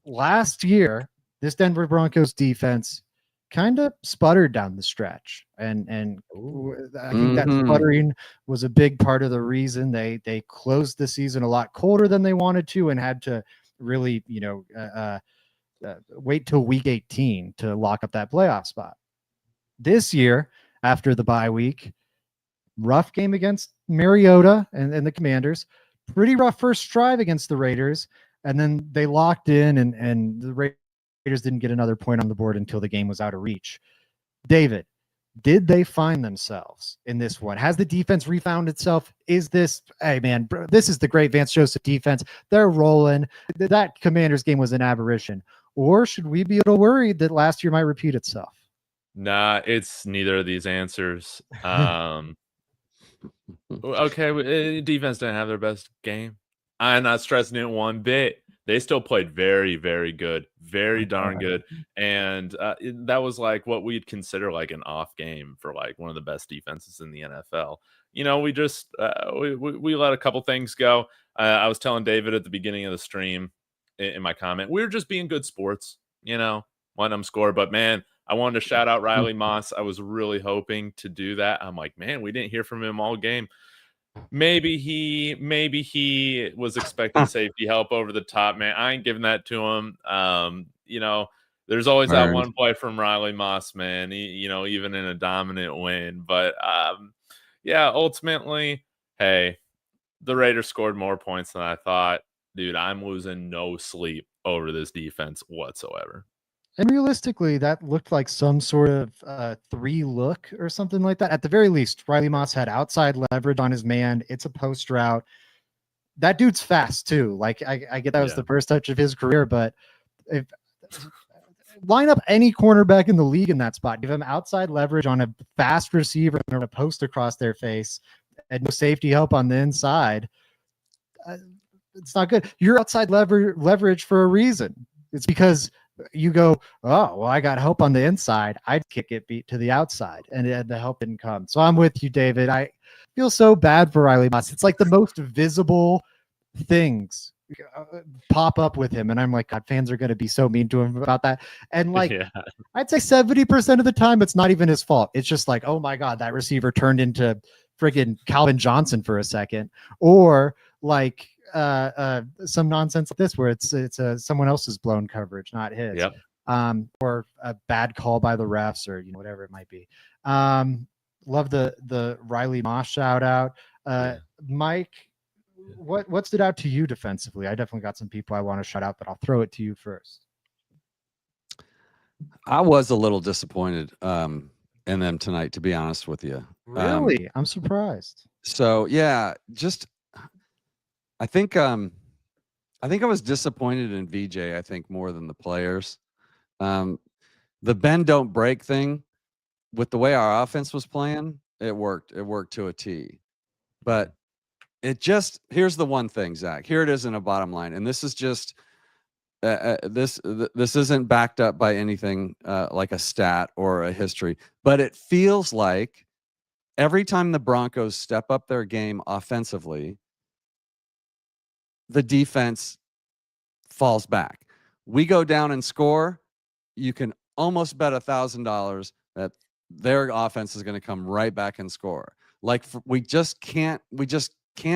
Last year, this Denver Broncos defense kind of sputtered down the stretch, and I think that sputtering was a big part of the reason they closed the season a lot colder than they wanted to, and had to really wait till week 18 to lock up that playoff spot. This year, after the bye week, rough game against Mariota and the Commanders. Pretty rough first drive against the Raiders, and then they locked in, and the Raiders didn't get another point on the board until the game was out of reach. David, did they find themselves in this one? Has the defense refound itself? Is this, hey man, bro, this is the great Vance Joseph defense. They're rolling. That Commanders game was an aberration. Or should we be a little worried that last year might repeat itself? Nah, it's neither of these answers. Okay, defense didn't have their best game. I'm not stressing it one bit. They still played very, very good, very darn good, and that was like what we'd consider like an off game for like one of the best defenses in the NFL. We just we let a couple things go. I was telling David at the beginning of the stream in my comment, we were just being good sports, letting them score. But man, I wanted to shout out Riley Moss. I was really hoping to do that. I'm like, man, we didn't hear from him all game. Maybe he was expecting safety help over the top, man. I ain't giving that to him. There's always that one play from Riley Moss, man. Even in a dominant win. But ultimately, hey, the Raiders scored more points than I thought. Dude, I'm losing no sleep over this defense whatsoever. And realistically, that looked like some sort of 3 look or something like that. At the very least, Riley Moss had outside leverage on his man. It's a post route. That dude's fast too. Like I get that was the first touch of his career, but if line up any cornerback in the league in that spot, give him outside leverage on a fast receiver and a post across their face, and no safety help on the inside. It's not good. You're outside leverage for a reason. It's because you go, oh, well, I got help on the inside. I'd kick it beat to the outside, and the help didn't come. So I'm with you, David. I feel so bad for Riley Moss. It's like the most visible things pop up with him, and I'm like, God, fans are going to be so mean to him about that. And like, I'd say 70% of the time, it's not even his fault. It's just like, oh my God, that receiver turned into friggin' Calvin Johnson for a second, or like some nonsense like this where it's someone else's blown coverage, not his. Yep. Or a bad call by the refs, or whatever it might be. Love the Riley Moss shout out. Mike, what stood out to you defensively? I definitely got some people I want to shout out, but I'll throw it to you first. I was a little disappointed in them tonight, to be honest with you. Really? I'm surprised. So yeah, just I think I was disappointed in VJ, I think, more than the players. The bend don't break thing, with the way our offense was playing, it worked. It worked to a T. But here's the one thing, Zach. Here it is in a bottom line. And this is just this isn't backed up by anything like a stat or a history, but it feels like every time the Broncos step up their game offensively, the defense falls back. We go down and score, you can almost bet $1,000 that their offense is going to come right back and score. Like we just can't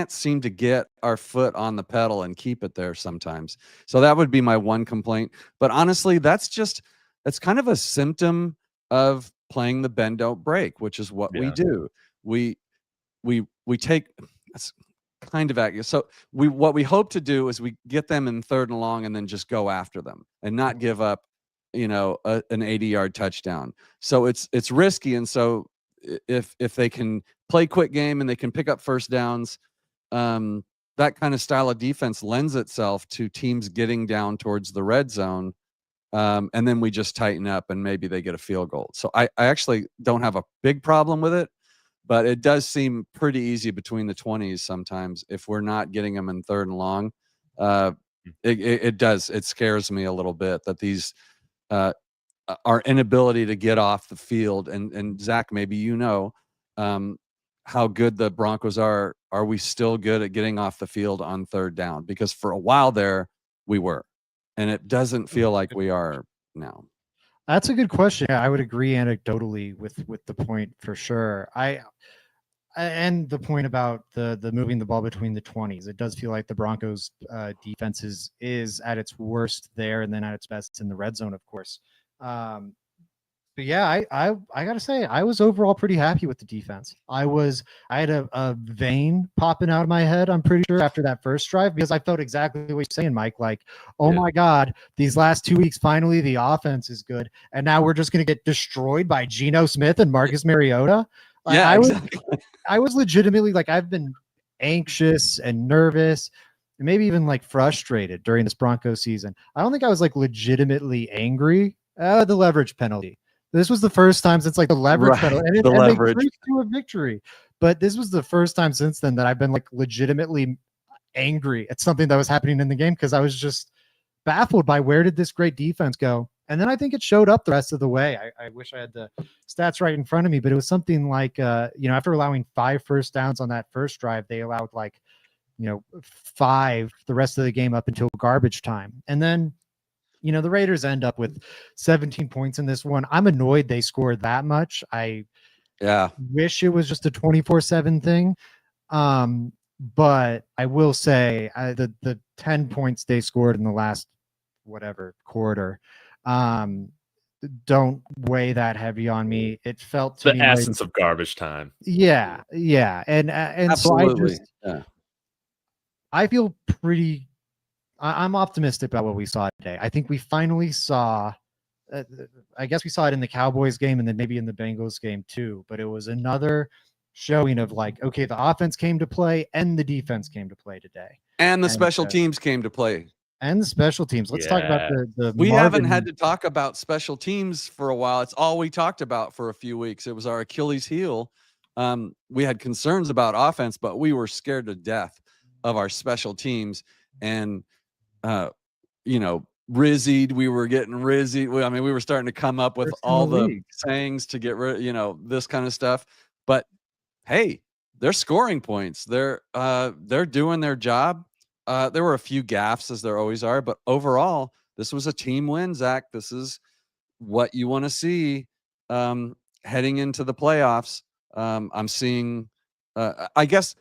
seem to get our foot on the pedal and keep it there sometimes. So that would be my one complaint. But honestly, that's kind of a symptom of playing the bend don't break, which is what we do. We take, that's kind of accurate. So what we hope to do is we get them in 3rd and long and then just go after them and not give up, an 80-yard touchdown. So it's risky. And so if they can play quick game and they can pick up first downs, that kind of style of defense lends itself to teams getting down towards the red zone. And then we just tighten up and maybe they get a field goal. So I actually don't have a big problem with it, but it does seem pretty easy between the 20s sometimes if we're not getting them in 3rd and long. It scares me a little bit that these our inability to get off the field, and Zach, maybe how good the Broncos are. Are we still good at getting off the field on 3rd down? Because for a while there we were, and it doesn't feel like we are now. That's a good question. Yeah, I would agree anecdotally with the point for sure. And the point about the moving the ball between the 20s. It does feel like the Broncos defense is at its worst there, and then at its best in the red zone, of course. But yeah, I gotta say, I was overall pretty happy with the defense. I had a vein popping out of my head, I'm pretty sure, after that first drive, because I felt exactly what you're saying, Mike. Like, oh my God, these last 2 weeks, finally the offense is good, and now we're just gonna get destroyed by Geno Smith and Marcus Mariota. Like, Exactly. I was legitimately, like, I've been anxious and nervous, and maybe even like frustrated during this Broncos season. I don't think I was like legitimately angry at the leverage penalty. This was the first time since like the leverage penalty, and they cruised to a victory. But this was the first time since then that I've been like legitimately angry at something that was happening in the game, because I was just baffled by where did this great defense go. And then I think it showed up the rest of the way. I wish I had the stats right in front of me, but it was something like, after allowing 5 first downs on that first drive, they allowed 5 the rest of the game up until garbage time. And then, the Raiders end up with 17 points in this one. I'm annoyed they scored that much. I wish it was just a 24/7 thing. But I will say the 10 points they scored in the last quarter, don't weigh that heavy on me. It felt to the me essence of garbage time. Yeah. And absolutely. So I feel I'm optimistic about what we saw today. I think we finally saw, I guess we saw it in the Cowboys game and then maybe in the Bengals game too, but it was another showing of like, okay, the offense came to play and the defense came to play today. And the special teams came to play. And the special teams. Let's talk about the we haven't had to talk about special teams for a while. It's all we talked about for a few weeks. It was our Achilles heel. We had concerns about offense, but we were scared to death of our special teams. And rizzied. We were getting rizzied. I mean, we were starting to come up with all the sayings to get rid, this kind of stuff. But hey, they're scoring points. They're doing their job. There were a few gaffes, as there always are, but overall, this was a team win, Zach. This is what you want to see heading into the playoffs. I'm seeing, I guess.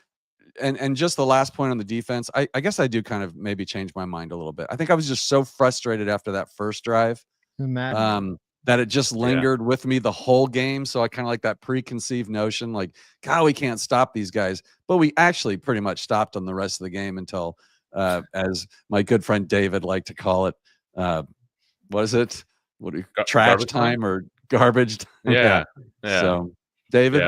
And just the last point on the defense, I guess I do kind of maybe change my mind a little bit. I think I was just so frustrated after that first drive that it just lingered with me the whole game. So I kind of like that preconceived notion, like, God, we can't stop these guys. But we actually pretty much stopped them the rest of the game until, as my good friend David liked to call it, what is it? Trash time or garbage time? Yeah. So, David?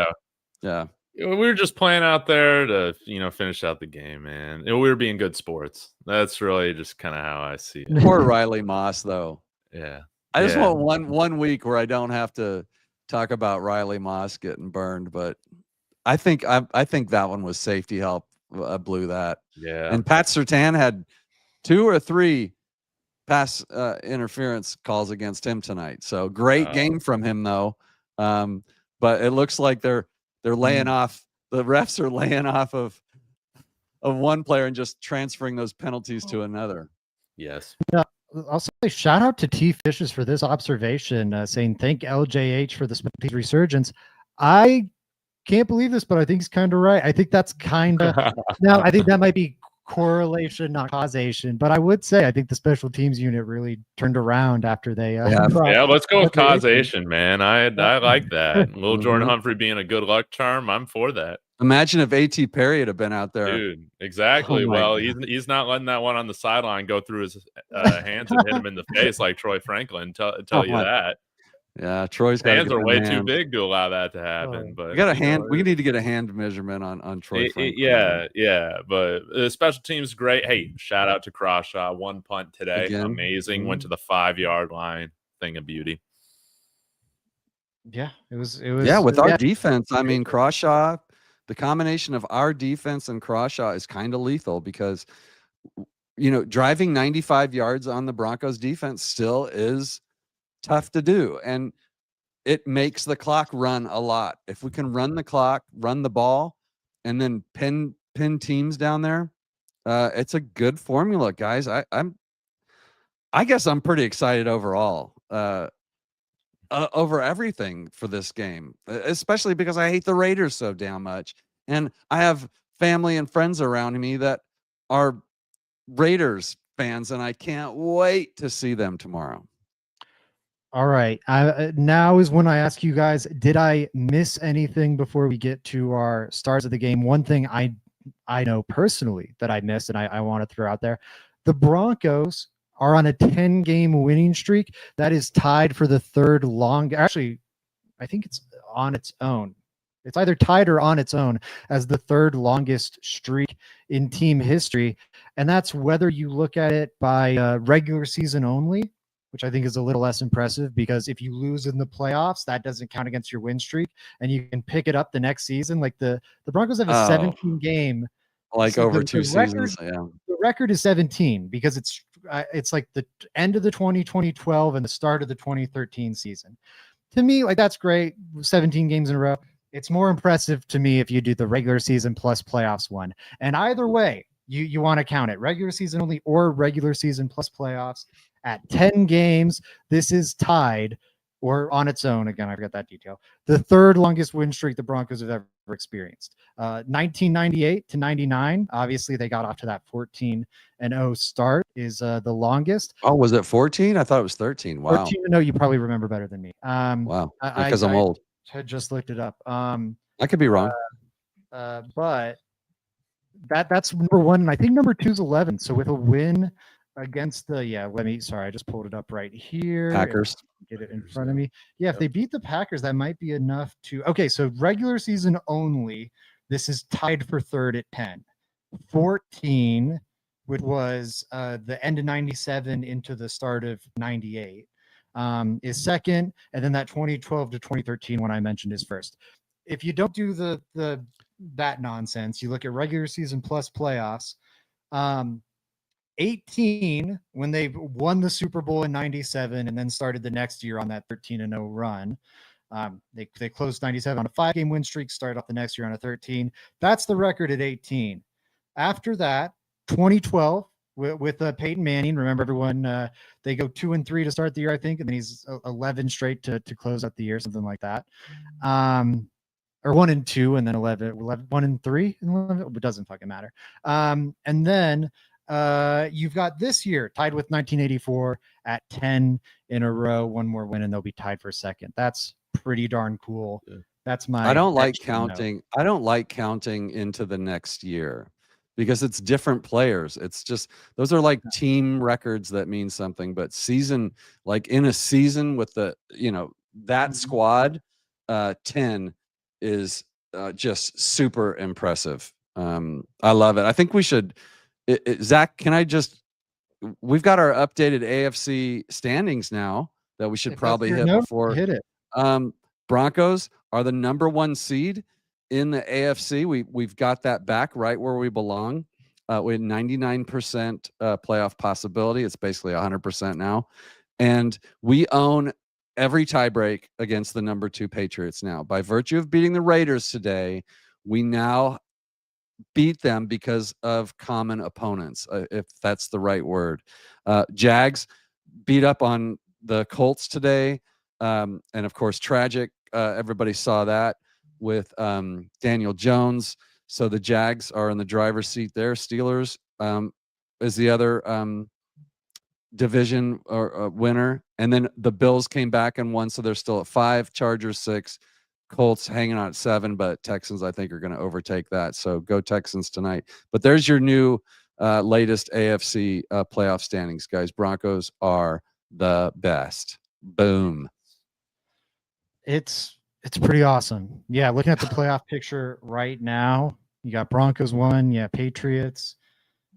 Yeah. We were just playing out there to, finish out the game, man. We were being good sports. That's really just kind of how I see it. Poor Riley Moss, though. Yeah. I just want one week where I don't have to talk about Riley Moss getting burned, but I think that one was safety help blew that. Yeah. And Pat Surtain had 2 or 3 pass interference calls against him tonight. So great game from him though. But it looks like they're laying off. The refs are laying off of one player and just transferring those penalties to another. Yes. Yeah. I'll say shout out to T Fishes for this observation, saying thank LJH for the specialties resurgence. I can't believe this, but I think he's kind of right. I think that's kind of now. I think that might be correlation, not causation. But I would say I think the special teams unit really turned around after they. Yeah, let's go with causation, man. I like that. Little Jordan Humphrey being a good luck charm. I'm for that. Imagine if A.T. Perry had have been out there. Dude, exactly. Well, he's not letting that one on the sideline go through his hands and hit him in the face like Troy Franklin. Tell you that. Yeah, Troy's hands are way too big to allow that to happen. But we got a hand. We need to get a hand measurement on Troy Franklin. Yeah. But the special teams great. Hey, shout out to Crawshaw. 1 punt today. Again. Amazing. Went to the 5-yard line. Thing of beauty. Yeah, it was. Yeah, with our defense, I mean, Crawshaw. The combination of our defense and Crawshaw is kind of lethal because, driving 95 yards on the Broncos defense still is tough to do. And it makes the clock run a lot. If we can run the clock, run the ball, and then pin teams down there, it's a good formula, guys. I guess I'm pretty excited overall. Over everything for this game, especially because I hate the Raiders so damn much. And I have family and friends around me that are Raiders fans, and I can't wait to see them tomorrow. All right. Now is when I ask you guys, did I miss anything before we get to our stars of the game? One thing I know personally that I missed and I want to throw out there, the Broncos are on a 10-game winning streak that is tied for the third long. Actually, I think it's on its own. It's either tied or on its own as the third longest streak in team history. And that's whether you look at it by regular season only, which I think is a little less impressive because if you lose in the playoffs, that doesn't count against your win streak and you can pick it up the next season. Like the Broncos have a 17-game. Like so over two seasons. Yeah. The record is 17 because it's like the end of the 2012 and the start of the 2013 season. To me, like that's great. 17 games in a row. It's more impressive to me if you do the regular season plus playoffs one. And either way, you want to count it regular season only or regular season plus playoffs at 10 games. This is tied or on its own. Again, I forgot that detail. The third longest win streak the Broncos have ever experienced. 1998 to 99. Obviously, they got off to that 14-0 start is the longest. Oh, was it 14? I thought it was 13. Wow. 14-0. You probably remember better than me. Wow. Because I'm old. I just looked it up. I could be wrong. But that's number one. And I think number 2 is 11. So with a win against the I just pulled it up right here. Packers. Get it in front of me. Yeah, if they beat the Packers, that might be enough to so regular season only. This is tied for third at 10. 14, which was the end of 97 into the start of 98. Is second, and then that 2012 to 2013 one I mentioned is first. If you don't do that nonsense, you look at regular season plus playoffs. 18 when they won the Super Bowl in 97 and then started the next year on that 13-0 run. They closed 97 on a 5-game win streak, started off the next year on a 13. That's the record at 18. After that, 2012 with Peyton Manning. Remember everyone, they go 2-3 to start the year, I think, and then he's 11 straight to close out the year, something like that. Or 1-2 and then 1-3 and 11. It doesn't fucking matter. And then you've got this year tied with 1984 at 10 in a row, one more win, and they'll be tied for second. That's pretty darn cool. Yeah. That's my. I don't like counting. Note. I don't like counting into the next year because it's different players. It's just those are like team records that mean something. But season, like in a season with the that squad, 10 is just super impressive. I love it. I think we should. Zach, can I just? We've got our updated AFC standings now that we should probably hit before. Hit it. Broncos are the number 1 seed in the AFC. We've got that back right where we belong. We had 99% playoff possibility. It's basically 100% now. And we own every tiebreak against the number 2 Patriots now. By virtue of beating the Raiders today, we now beat them because of common opponents, if that's the right word. Jags beat up on the Colts today. And of course, tragic. Everybody saw that with Daniel Jones. So the Jags are in the driver's seat there. Steelers is the other division or winner. And then the Bills came back and won. So they're still at 5, Chargers 6, Colts hanging on at 7, but Texans, I think, are going to overtake that. So go Texans tonight. But there's your new latest AFC playoff standings, guys. Broncos are the best. Boom. It's pretty awesome. Yeah, looking at the playoff picture right now, you got Broncos 1, yeah, Patriots.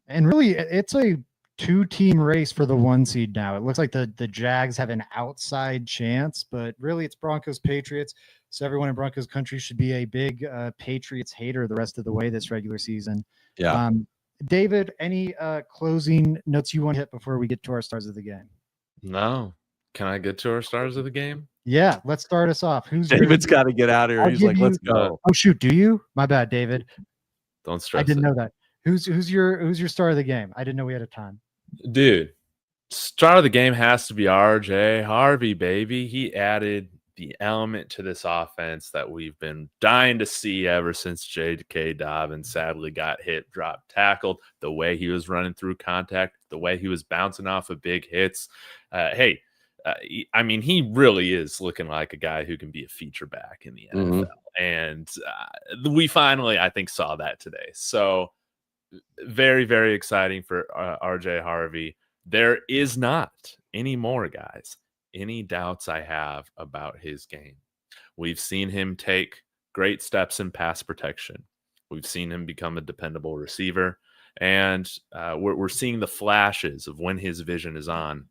And really, it's a 2-team race for the 1 seed now. It looks like the Jags have an outside chance, but really it's Broncos Patriots. So everyone in Broncos country should be a big Patriots hater the rest of the way this regular season. Yeah. David, any closing notes you want to hit before we get to our stars of the game? No. Can I get to our stars of the game? Yeah, let's start us off. David's got to get out of here. He's like, let's go. Oh shoot, do you? My bad, David. Don't stress. I didn't know that. Who's your star of the game? I didn't know we had a time. Dude, star of the game has to be RJ Harvey, baby. He added the element to this offense that we've been dying to see ever since J.K. Dobbins sadly got hit, dropped, tackled, the way he was running through contact, the way he was bouncing off of big hits. I mean, he really is looking like a guy who can be a feature back in the NFL. And we finally, I think, saw that today. So very, very exciting for RJ Harvey. There is not anymore, guys, any doubts I have about his game. We've seen him take great steps in pass protection. We've seen him become a dependable receiver. And we're seeing the flashes of when his vision is on.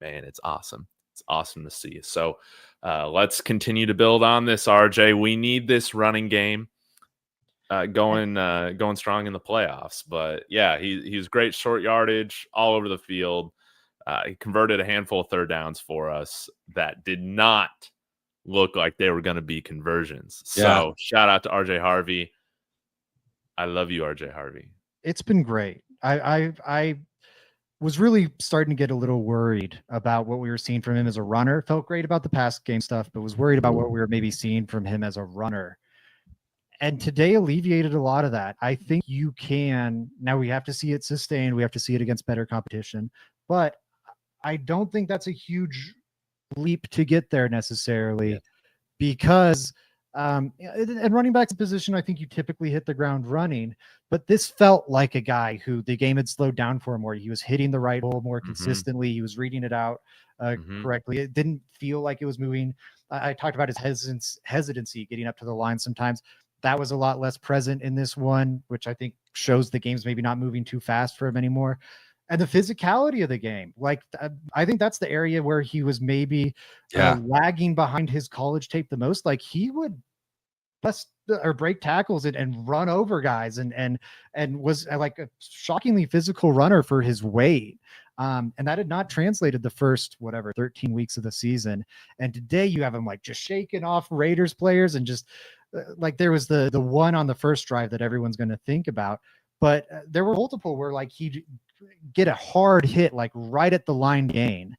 Man, it's awesome. It's awesome to see. So let's continue to build on this, RJ. We need this running game going strong in the playoffs. But yeah, he's great short yardage all over the field. He converted a handful of third downs for us that did not look like they were going to be conversions. So shout out to RJ Harvey. I love you, RJ Harvey. It's been great. I was really starting to get a little worried about what we were seeing from him as a runner. Felt great about the pass game stuff, but was worried about what we were maybe seeing from him as a runner. And today alleviated a lot of that. I think you can. Now we have to see it sustained. We have to see it against better competition. But I don't think that's a huge leap to get there necessarily because in running back's position, I think you typically hit the ground running. But this felt like a guy who the game had slowed down for him more. He was hitting the right hole more consistently. He was reading it out correctly. It didn't feel like it was moving. I talked about his hesitancy getting up to the line sometimes. That was a lot less present in this one, which I think shows the game's maybe not moving too fast for him anymore. And the physicality of the game, like I think that's the area where he was maybe lagging behind his college tape the most. Like he would bust or break tackles and run over guys and was like a shockingly physical runner for his weight. And that had not translated the first 13 weeks of the season. And today you have him like just shaking off Raiders players and just like there was the one on the first drive that everyone's going to think about. But there were multiple where like he'd get a hard hit like right at the line gain.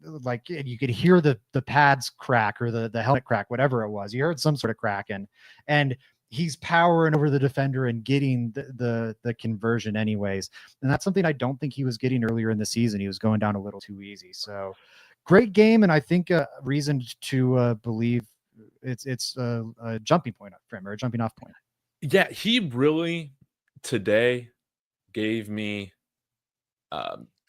Like you could hear the pads crack or the helmet crack, whatever it was. You heard some sort of cracking, and he's powering over the defender and getting the conversion anyways. And that's something I don't think he was getting earlier in the season. He was going down a little too easy. So great game, and I think a reason to believe it's a jumping point for him or a jumping off point. Yeah, he really today gave me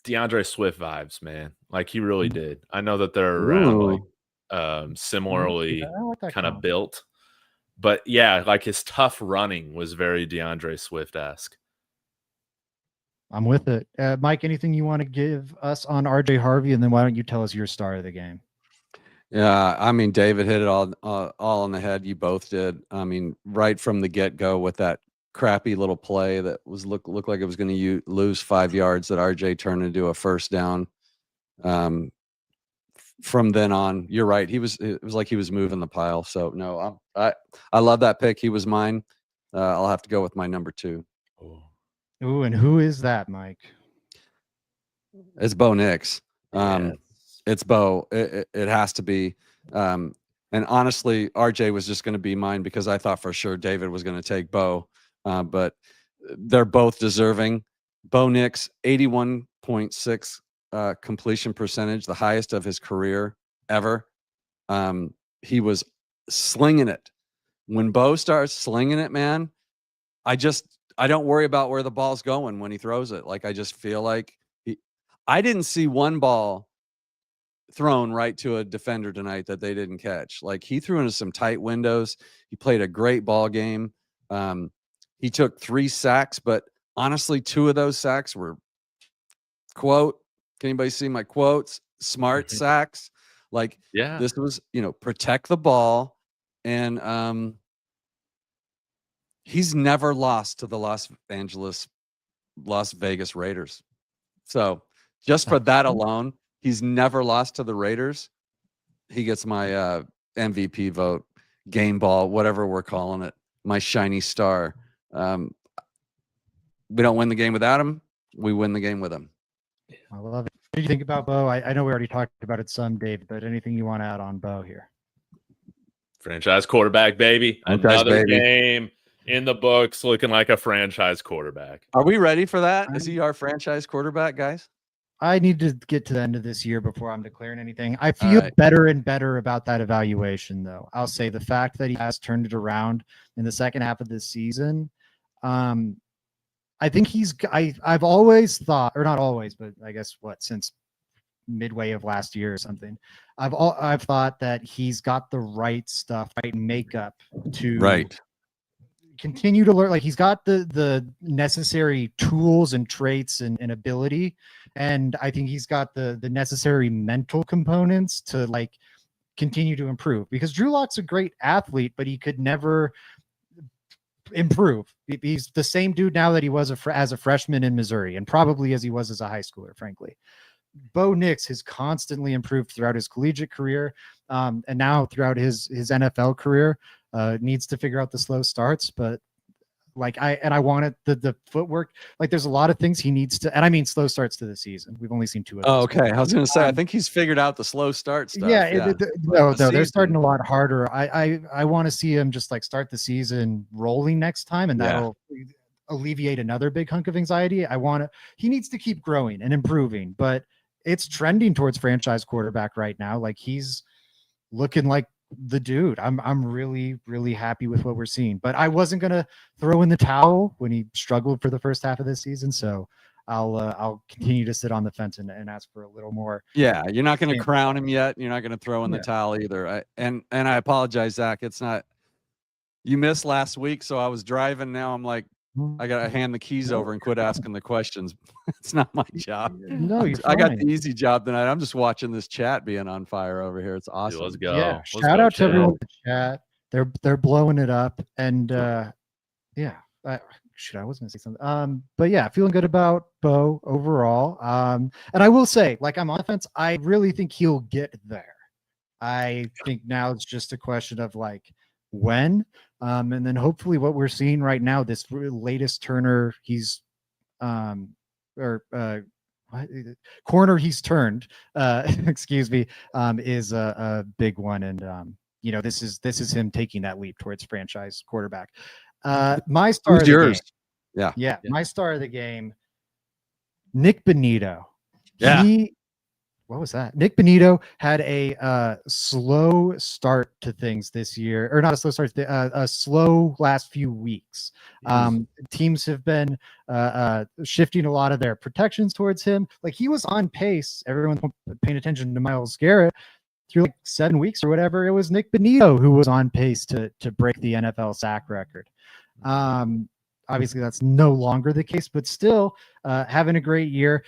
DeAndre Swift vibes, man. Like he really did. I know that they're around like similarly kind of built, but yeah, like his tough running was very DeAndre Swift-esque. I'm with it. Mike, anything you want to give us on RJ Harvey, and then why don't you tell us your star of the game? Yeah, I mean, David hit it all on the head. You both did. I mean, right from the get-go with that crappy little play that was looked like it was going to lose 5 yards that RJ turned into a first down. From then on, you're right. It was like he was moving the pile. So no, I love that pick. He was mine. I'll have to go with my number 2. Ooh, and who is that, Mike? It's Bo Nix. Yes. It's Bo. It has to be. And honestly, RJ was just going to be mine because I thought for sure David was going to take Bo. But they're both deserving. Bo Nix, 81.6 completion percentage, the highest of his career ever. He was slinging it. When Bo starts slinging it, man, I don't worry about where the ball's going when he throws it. Like, I just feel like I didn't see one ball thrown right to a defender tonight that they didn't catch. Like, he threw into some tight windows. He played a great ball game. He took 3 sacks, but honestly, 2 of those sacks were, quote, can anybody see my quotes? Smart sacks. Like, Yeah. this was, protect the ball. And he's never lost to the Las Vegas Raiders. So just for that alone, he's never lost to the Raiders. He gets my MVP vote, game ball, whatever we're calling it, my shiny star. We don't win the game without him. We win the game with him. I love it. What do you think about Bo? I know we already talked about it some, Dave, but anything you want to add on Bo here? Franchise quarterback, baby. Franchise Another baby. game in the books looking like a franchise quarterback. Are we ready for that? Is he our franchise quarterback, guys? I need to get to the end of this year before I'm declaring anything. I feel better and better about that evaluation, though. I'll say the fact that he has turned it around in the second half of this season. I think I've always thought, or not always, but I guess since midway of last year or something, I've thought that he's got the right stuff, right makeup to continue to learn. Like, he's got the necessary tools and traits and ability, and I think he's got the necessary mental components to like continue to improve, because Drew Lock's a great athlete, but he could never improve. He's the same dude now that he was as a freshman in Missouri, and probably as he was as a high schooler, frankly. Bo Nix has constantly improved throughout his collegiate career, and now throughout his NFL career. Needs to figure out the slow starts, but like I wanted the footwork. Like, there's a lot of things he needs to, and I mean slow starts to the season. We've only seen 2 of those. Oh, okay. I was going to say, I think he's figured out the slow start stuff. Yeah. No, they're starting a lot harder. I want to see him just like start the season rolling next time, and that'll alleviate another big hunk of anxiety. He needs to keep growing and improving, but it's trending towards franchise quarterback right now. Like, he's looking like the dude. I'm really, really happy with what we're seeing, but I wasn't going to throw in the towel when he struggled for the first half of this season. So I'll continue to sit on the fence and ask for a little more. Yeah. You're not going to crown him yet. You're not going to throw in the towel either. And I apologize, Zach. It's not, you missed last week. So I was driving. Now I'm like, I got to hand the keys over and quit asking the questions. It's not my job. No, I got the easy job tonight. I'm just watching this chat being on fire over here. It's awesome. Let's go. Yeah. Shout out to everyone in the chat. They're blowing it up. And I was going to say something. But yeah, feeling good about Bo overall. And I will say, like, I'm on the fence. I really think he'll get there. I think now it's just a question of like when. And then hopefully what we're seeing right now, this latest Turner, he's corner he's turned, excuse me, is a big one. And this is him taking that leap towards franchise quarterback. My star of the game. Yeah. My star of the game, Nick Bonito. What was that? Nick Bonito had a slow start to things this year, or not a slow start, a slow last few weeks. Teams have been shifting a lot of their protections towards him. Like, he was on pace. Everyone's paying attention to Myles Garrett through like 7 weeks or whatever. It was Nick Bonito who was on pace to break the NFL sack record. Obviously, that's no longer the case, but still having a great year.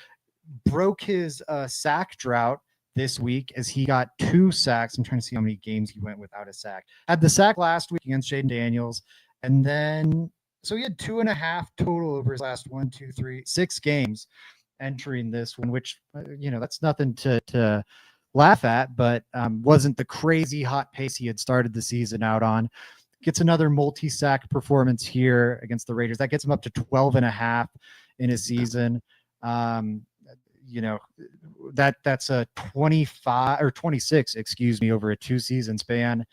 Broke his sack drought this week as he got 2 sacks. I'm trying to see how many games he went without a sack. Had the sack last week against Jaden Daniels, and then So he had 2.5 total over his last 6 games entering this one, which, that's nothing to laugh at, but wasn't the crazy hot pace he had started the season out on. Gets another multi-sack performance here against the Raiders. That gets him up to 12.5 in a season. That's a 25 or 26, excuse me, over a 2-season span.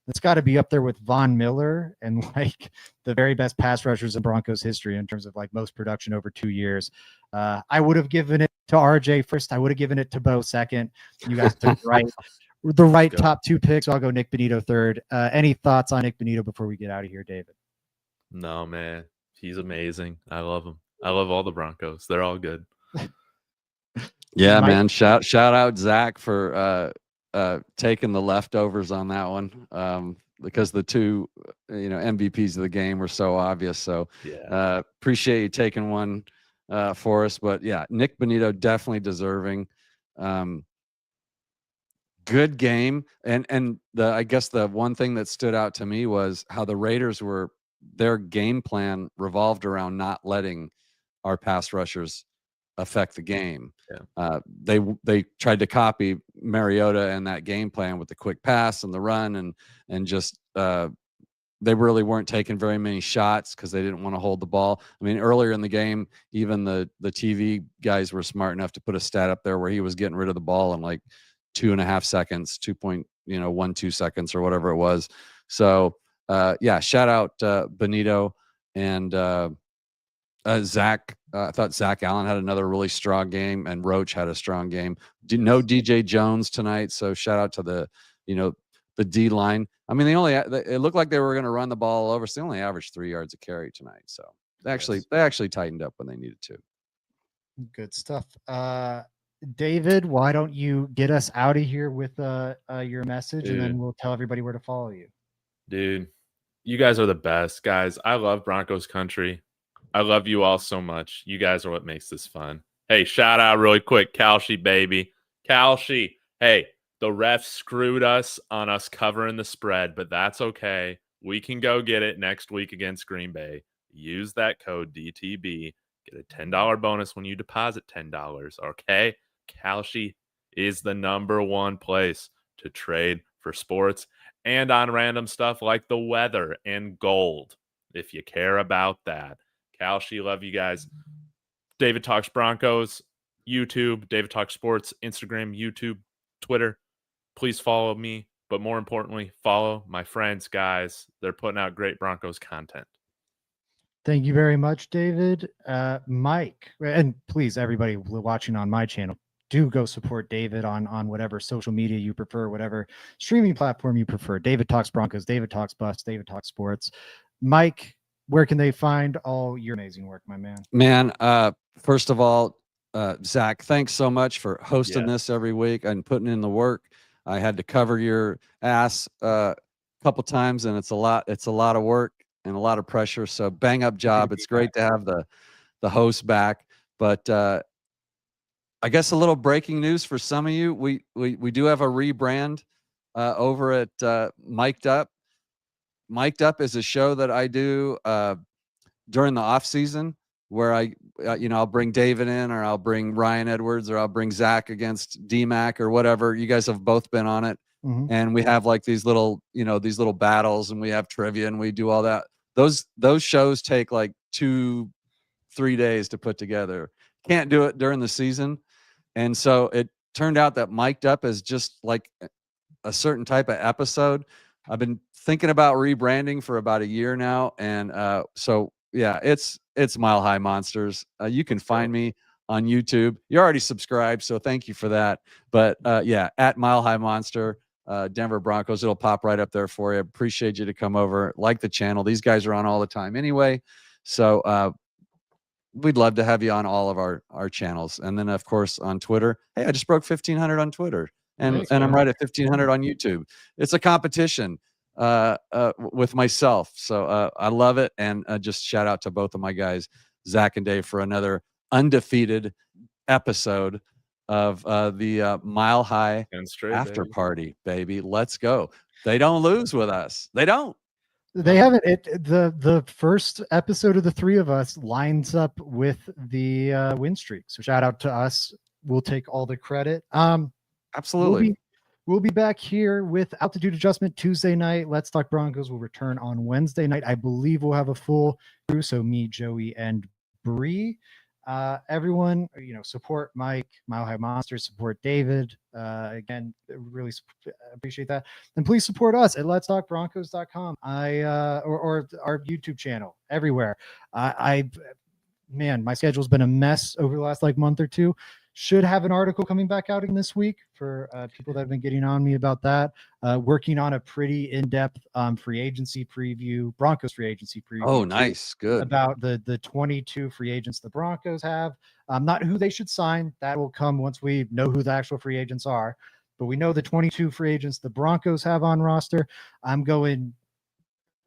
That's got to be up there with Von Miller and like the very best pass rushers in Broncos history in terms of like most production over 2 years. I would have given it to RJ first. I would have given it to Bo second. You guys took the right top 2 picks. So I'll go Nick Bonito third. Any thoughts on Nick Bonito before we get out of here, David? No, man. He's amazing. I love him. I love all the Broncos. They're all good. Yeah, man. Shout out Zach for taking the leftovers on that one, because the 2 MVPs of the game were so obvious. So Yeah. Appreciate you taking one for us. But yeah, Nick Bonito definitely deserving. Good game. And I guess the one thing that stood out to me was how the Raiders their game plan revolved around not letting our pass rushers affect the game. Yeah. They tried to copy Mariota and that game plan with the quick pass and the run and just they really weren't taking very many shots because they didn't want to hold the ball. I mean, earlier in the game, even the TV guys were smart enough to put a stat up there where he was getting rid of the ball in like 2.5 seconds, 2.12 seconds or whatever it was. So yeah, shout out Bonito and Zach. I thought Zach Allen had another really strong game, and Roach had a strong game. No DJ Jones tonight, so shout out to the D line. I mean, it looked like they were going to run the ball over, so they only averaged 3 yards a carry tonight. So they actually tightened up when they needed to. Good stuff. David, why don't you get us out of here with your message, and then we'll tell everybody where to follow you. Dude, you guys are the best, guys. I love Broncos country. I love you all so much. You guys are what makes this fun. Hey, shout out really quick, Kalshi, baby. Kalshi, hey, the refs screwed us on us covering the spread, but that's okay. We can go get it next week against Green Bay. Use that code DTB. Get a $10 bonus when you deposit $10, okay? Kalshi is the #1 place to trade for sports and on random stuff like the weather and gold, if you care about that. Kalshi, love you guys. David Talks Broncos, YouTube, David Talks Sports, Instagram, YouTube, Twitter. Please follow me, but more importantly, follow my friends, guys. They're putting out great Broncos content. Thank you very much, David. Mike, and please, everybody watching on my channel, do go support David on whatever social media you prefer, whatever streaming platform you prefer. David Talks Broncos, David Talks Buffs, David Talks Sports. Mike, where can they find all your amazing work, my man? Man, first of all, Zach, thanks so much for hosting this every week and putting in the work. I had to cover your ass a couple times, and it's a lot of work and a lot of pressure. So bang up job. It's great to have the host back. But I guess a little breaking news for some of you. We do have a rebrand over at Mic'd Up. Mic'd Up is a show that I do during the off season where I'll bring David in, or I'll bring Ryan Edwards, or I'll bring Zach against DMAC or whatever. You guys have both been on it. Mm-hmm. And we have like these little battles, and we have trivia, and we do all that. Those shows take like 2-3 days to put together. Can't do it during the season. And so it turned out that Mic'd Up is just like a certain type of episode. I've been thinking about rebranding for about a year now. And so, yeah, it's Mile High Monsters. You can find me on YouTube. You're already subscribed, so thank you for that. But yeah, at Mile High Monster, Denver Broncos. It'll pop right up there for you. Appreciate you to come over. Like the channel. These guys are on all the time anyway. So we'd love to have you on all of our channels. And then, of course, on Twitter. Hey, I just broke 1,500 on Twitter. And I'm right at 1,500 on YouTube. It's a competition with myself. So I love it. And just shout out to both of my guys, Zach and Dave, for another undefeated episode of the Mile High After Party, baby. Let's go. They don't lose with us. They don't. They haven't. The first episode of the three of us lines up with the win streak. So shout out to us. We'll take all the credit. Absolutely. We'll be back here with Altitude Adjustment Tuesday night. Let's Talk Broncos will return on Wednesday night. I believe we'll have a full crew. So me, Joey, and Bree. Everyone, support Mike, Mile High Monsters, support David. Again, really appreciate that. And please support us at letstalkbroncos.com. Or our YouTube channel everywhere. Man, my schedule's been a mess over the last month or two. Should have an article coming back out in this week for people that have been getting on me about that. Working on a pretty in-depth free agency preview, Broncos free agency preview. Oh, nice. Good. About the 22 free agents the Broncos have. Not who they should sign. That will come once we know who the actual free agents are. But we know the 22 free agents the Broncos have on roster. I'm going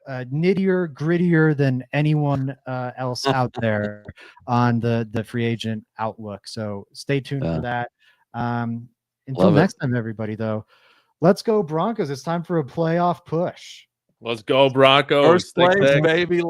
nittier, grittier than anyone else out there on the free agent outlook. So stay tuned for that. Until next time, everybody, though, let's go Broncos. It's time for a playoff push. Let's go Broncos. First place, baby.